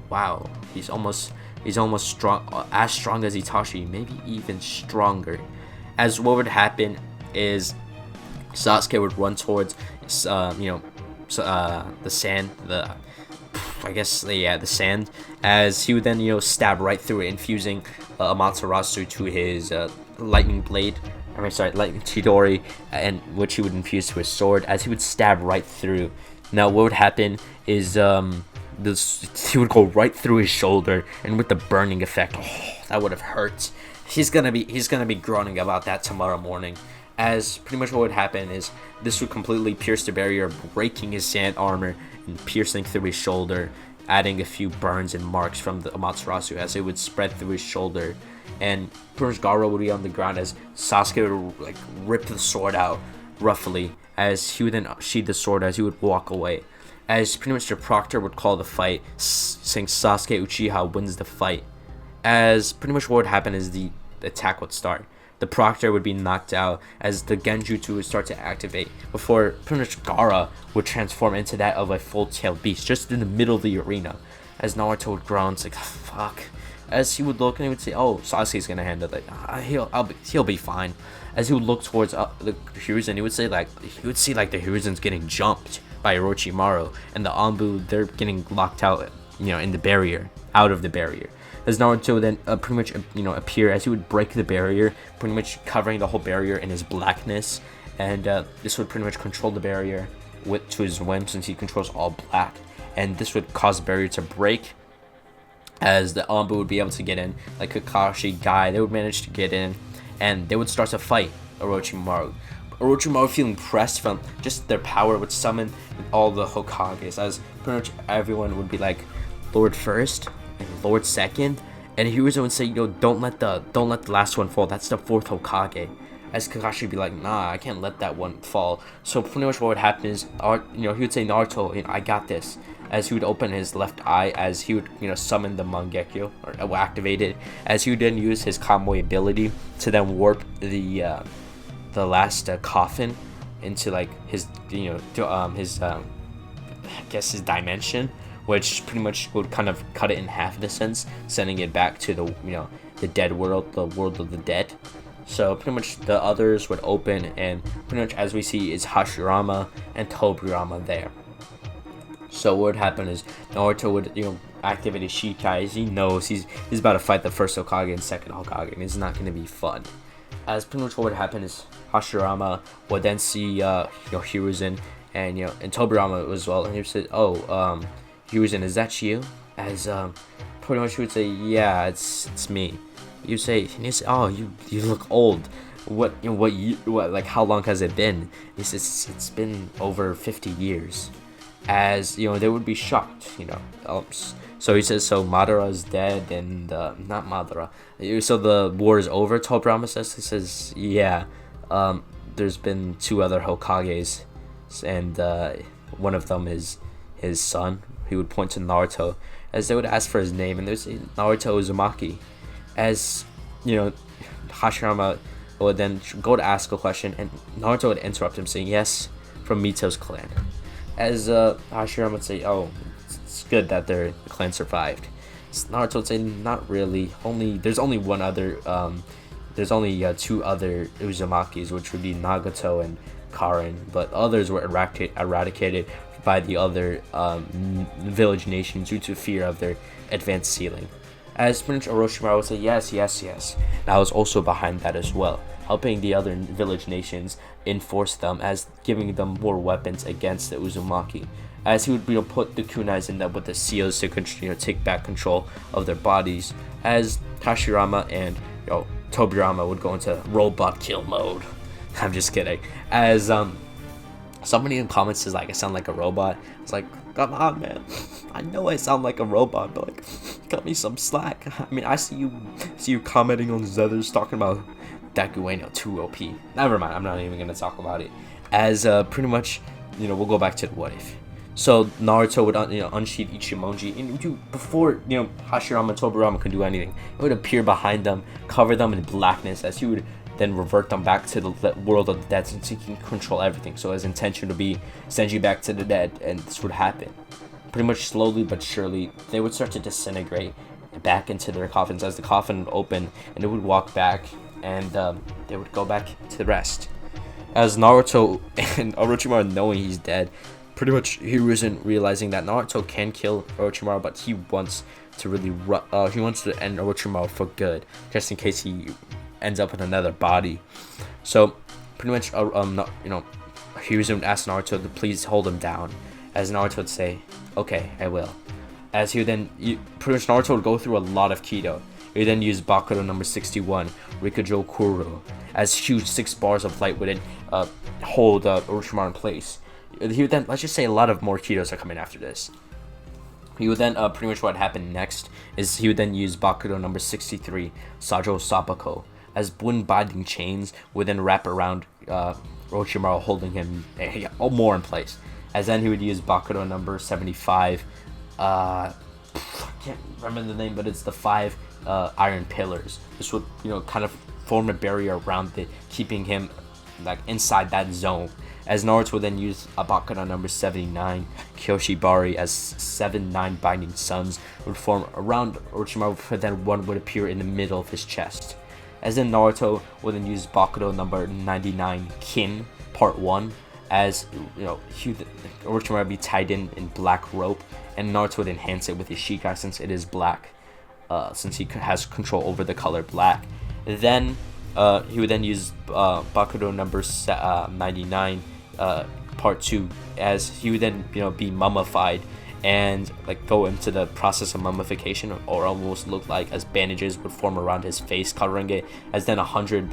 wow, he's almost strong, as strong as Itachi, maybe even stronger. As what would happen is Sasuke would run towards the sand, the sand, as he would then stab right through it, infusing Amaterasu to his lightning blade. Lightning Chidori, and which he would infuse to his sword, as he would stab right through. Now what would happen is he would go right through his shoulder, and with the burning effect, that would have hurt. He's gonna be groaning about that tomorrow morning. As pretty much what would happen is this would completely pierce the barrier, breaking his sand armor and piercing through his shoulder, adding a few burns and marks from the Amaterasu as it would spread through his shoulder. And pretty much Gara would be on the ground as Sasuke would rip the sword out roughly, as he would then sheath the sword as he would walk away. As pretty much the proctor would call the fight, saying Sasuke Uchiha wins the fight. As pretty much what would happen is the attack would start. The proctor would be knocked out as the genjutsu would start to activate before pretty much Gara would transform into that of a full-tailed beast just in the middle of the arena. As Naruto would groan, it's like, fuck. As he would look and he would say, oh, Sasuke's gonna handle it. He'll be fine. As he would look towards the Hiruzen, he would see the Hiruzen's getting jumped by Orochimaru, and the Anbu, they're getting locked out, in the barrier, out of the barrier. As Naruto then pretty much appear, as he would break the barrier, pretty much covering the whole barrier in his blackness, and this would pretty much control the barrier to his whim, since he controls all black, and this would cause the barrier to break. As the Anbu would be able to get in, like Kakashi, Guy, they would manage to get in, and they would start to fight Orochimaru. Orochimaru, feeling pressed from just their power, would summon all the Hokages, as pretty much everyone would be like, Lord first and Lord second, and Hiruzen would say, don't let the last one fall. That's the fourth Hokage. As Kakashi would be like, nah, I can't let that one fall. So pretty much what would happen is, he would say, Naruto, I got this. As he would open his left eye, as he would summon the Mangekyo, or activate it, as he would then use his Kamui ability to then warp the last coffin into his his dimension, which pretty much would kind of cut it in half in a sense, sending it back to the dead world, the world of the dead. So pretty much the others would open, and pretty much as we see is Hashirama and Tobirama there. So what would happen is Naruto would activate his Shikai, as he knows he's about to fight the first Hokage and second Hokage, and it's not going to be fun. As pretty much what would happen is Hashirama would then see Hiruzen and Tobirama as well, and he would say, oh, Hiruzen, is that you? As pretty much he would say, yeah, it's me. You say, oh, you look old. What how long has it been? He says, it's been over 50 years. As they would be shocked, so he says, so Madara's dead, and not Madara, so the war is over. Tobirama says, he says, yeah, there's been two other Hokages, and one of them is his son. He would point to Naruto, as they would ask for his name, and they would say Naruto Uzumaki. As Hashirama would then go to ask a question, and Naruto would interrupt him, saying, yes, from Mito's clan. As Hashirama would say, oh, it's good that their clan survived. Naruto would say, not really. There's only one other. There's only two other Uzumakis, which would be Nagato and Karin, but others were eradicated by the other village nations due to fear of their advanced ceiling. As Prince Orochimaru would say, yes. And I was also behind that as well, helping the other village nations enforce them, as giving them more weapons against the Uzumaki. As he would put the kunais in them with the seals to take back control of their bodies. As Hashirama and Tobirama would go into robot kill mode. I'm just kidding. As somebody in comments says I sound like a robot. It's like, come on, man. I know I sound like a robot, but cut me some slack. I mean, I see you commenting on Xehther's talking about Dakueno 2 OP. Never mind, I'm not even gonna talk about it. As pretty much, we'll go back to the what if. So Naruto would unsheath Ichimonji, and before Hashirama and Tobirama could do anything, it would appear behind them, cover them in blackness, as he would then revert them back to the world of the dead, since he can control everything. So his intention would be send you back to the dead, and this would happen. Pretty much slowly but surely, they would start to disintegrate back into their coffins as the coffin would open, and they would walk back, and they would go back to rest. As Naruto and Orochimaru, knowing he's dead, pretty much Hiruzen realizing that Naruto can kill Orochimaru, but he wants to really he wants to end Orochimaru for good, just in case he ends up in another body. So pretty much Hiruzen would ask Naruto to please hold him down, as Naruto would say, okay, I will. As he would then pretty much Naruto would go through a lot of Kido. He would then use Bakudo number 61, Rikujo Kuro, as huge 6 bars of light would then hold Orochimaru in place. He would then, let's just say, a lot of more Kidos are coming after this. He would then, pretty much what happened next is he would then use Bakudo number 63, Sajo Sabako, as wind binding chains would then wrap around Orochimaru, holding him more in place. As then he would use Bakudo number 75, I can't remember the name, but it's the 5 iron pillars. This would, kind of form a barrier around it, keeping him like inside that zone. As Naruto would then use Bakudo number 79, Kyoshibari, as 7 binding suns would form around Orochimaru, but then one would appear in the middle of his chest. As then Naruto would then use Bakudo number 99, Kin, part 1, as Orochimaru would be tied in black rope, and Naruto would enhance it with his Shikai since it is black, since he has control over the color black. Then he would then use Bakudo number 99, part 2, as he would then be mummified and like go into the process of mummification, or almost look like as bandages would form around his face covering it, as then 100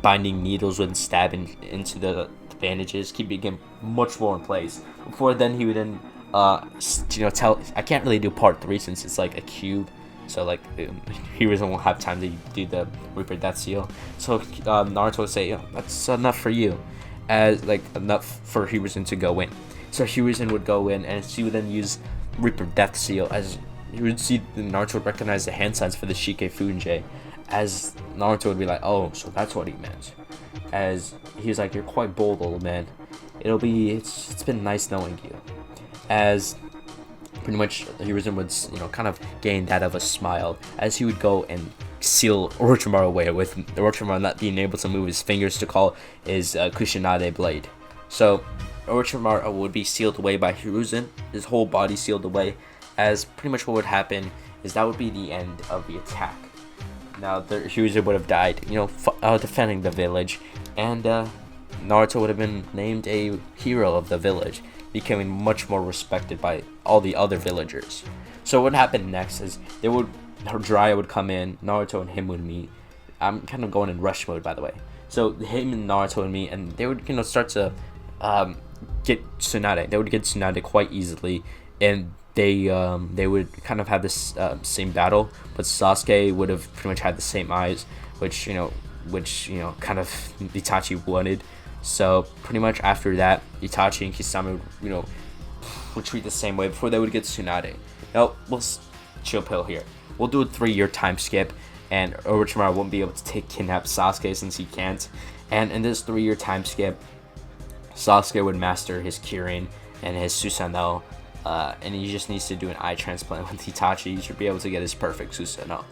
binding needles would stab into the bandages, keeping him much more in place. Before then he would then I can't really do part 3 since it's like a cube, so like Hiruzen won't have time to do the Reaper Death Seal. So Naruto would say, that's enough for you, as like enough for Hiruzen to go in. So Hiruzen would go in, and he would then use Reaper Death Seal, as you would see Naruto would recognize the hand signs for the Shike Funjei, as Naruto would be like, oh, so that's what he meant. As he was like, you're quite bold, old man. It's been nice knowing you. As pretty much Hiruzen would kind of gain that of a smile, as he would go and seal Orochimaru away, with Orochimaru not being able to move his fingers to call his Kushinade blade. So Orochimaru would be sealed away by Hiruzen, his whole body sealed away, as pretty much what would happen is that would be the end of the attack. Now Hiruzen would have died, defending the village, and Naruto would have been named a hero of the village, becoming much more respected by all the other villagers. So what happened next is Jiraiya would come in, Naruto and him would meet. I'm kind of going in rush mode, by the way. So him and Naruto would meet, and they would start to get Tsunade. They would get Tsunade quite easily, and they would kind of have this same battle, but Sasuke would have pretty much had the same eyes, which kind of Itachi wanted. So pretty much after that, Itachi and Kisame would treat the same way before they would get Tsunade. Now we'll chill pill here. We'll do a 3-year time skip, and Orochimaru won't be able to kidnap Sasuke since he can't. And in this 3-year time skip, Sasuke would master his Kirin and his Susanoo, and he just needs to do an eye transplant with Itachi. He should be able to get his perfect Susanoo.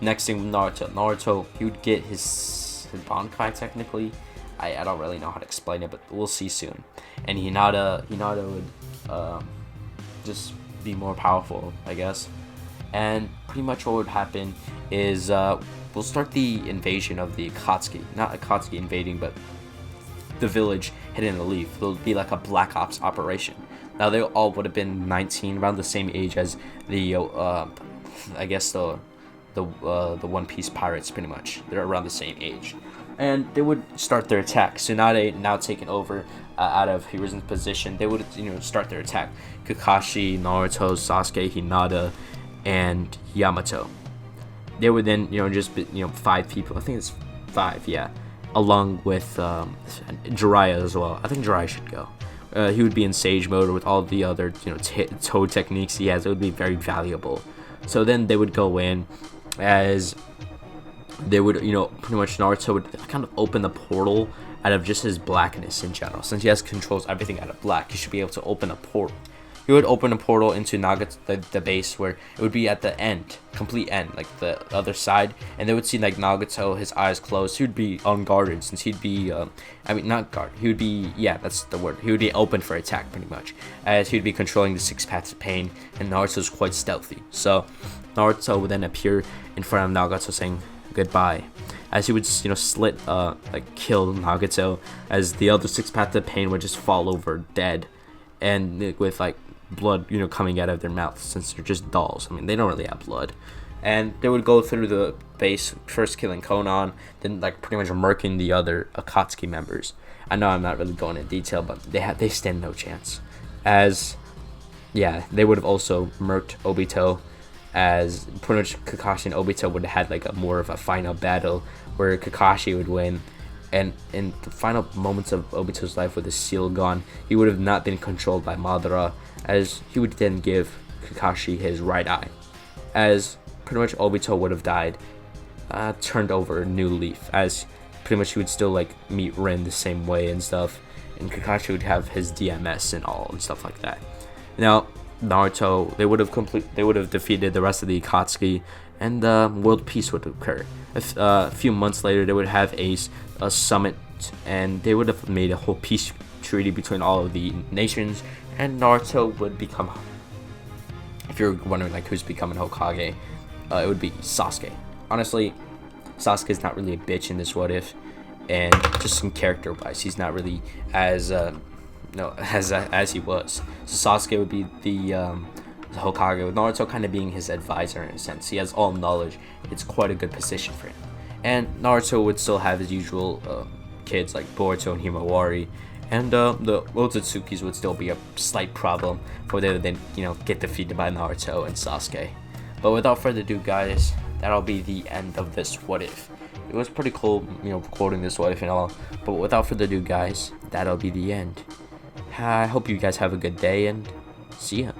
Next thing with Naruto, he would get his Bankai technically. I don't really know how to explain it, but we'll see soon. And Hinata would just be more powerful, I guess. And pretty much what would happen is we'll start the invasion of the Akatsuki. Not Akatsuki invading, but the village hidden in the leaf. It'll be like a Black Ops operation. Now they all would have been 19, around the same age as the I guess the One Piece pirates, pretty much. They're around the same age. And they would start their attack. Tsunade now taken over out of Hiruzen's position. They would start their attack. Kakashi, Naruto, Sasuke, Hinata, and Yamato. They would then just be 5 people. I think it's 5, yeah. Along with Jiraiya as well. I think Jiraiya should go. He would be in Sage mode with all the other Toad techniques he has. It would be very valuable. So then they would go in as they would, pretty much Naruto would kind of open the portal out of just his blackness in general. Since he has controls everything out of black, he should be able to open a portal. He would open a portal into the base, where it would be at the end, complete end, like the other side, and they would see like Nagato, his eyes closed. He would be unguarded, since he'd be, not guard. He would be, yeah, that's the word. He would be open for attack, pretty much, as he'd be controlling the 6 paths of pain, and Naruto's quite stealthy. So Naruto would then appear in front of Nagato, saying goodbye, as he would slit, kill Nagato, as the other 6 paths of pain would just fall over dead, and with like blood coming out of their mouths, since they're just dolls. I mean, they don't really have blood. And they would go through the base, first killing Konan, then like pretty much murking the other Akatsuki members. I know I'm not really going into detail, but they stand no chance, as they would have also murked Obito, as pretty much Kakashi and Obito would have had like a more of a final battle where Kakashi would win. And in the final moments of Obito's life with his seal gone, he would have not been controlled by Madara, as he would then give Kakashi his right eye, as pretty much Obito would have died, turned over a new leaf, as pretty much he would still like meet Rin the same way and stuff, and Kakashi would have his DMS and all and stuff like that. Now Naruto, they would have defeated the rest of the Akatsuki, and world peace would occur. A few months later, they would have a summit, and they would have made a whole peace treaty between all of the nations, and Naruto would become, if you're wondering like who's becoming Hokage, it would be Sasuke. Honestly, Sasuke is not really a bitch in this what if, and just some character wise, he's not really as as he was. So Sasuke would be the Hokage, with Naruto kind of being his advisor in a sense. He has all knowledge. It's quite a good position for him. And Naruto would still have his usual kids like Boruto and Himawari, and the Otsutsukis would still be a slight problem for them to then get defeated by Naruto and Sasuke. But without further ado, guys, that'll be the end of this what if. It was pretty cool, recording this what if and all. But without further ado, guys, that'll be the end. I hope you guys have a good day, and see ya.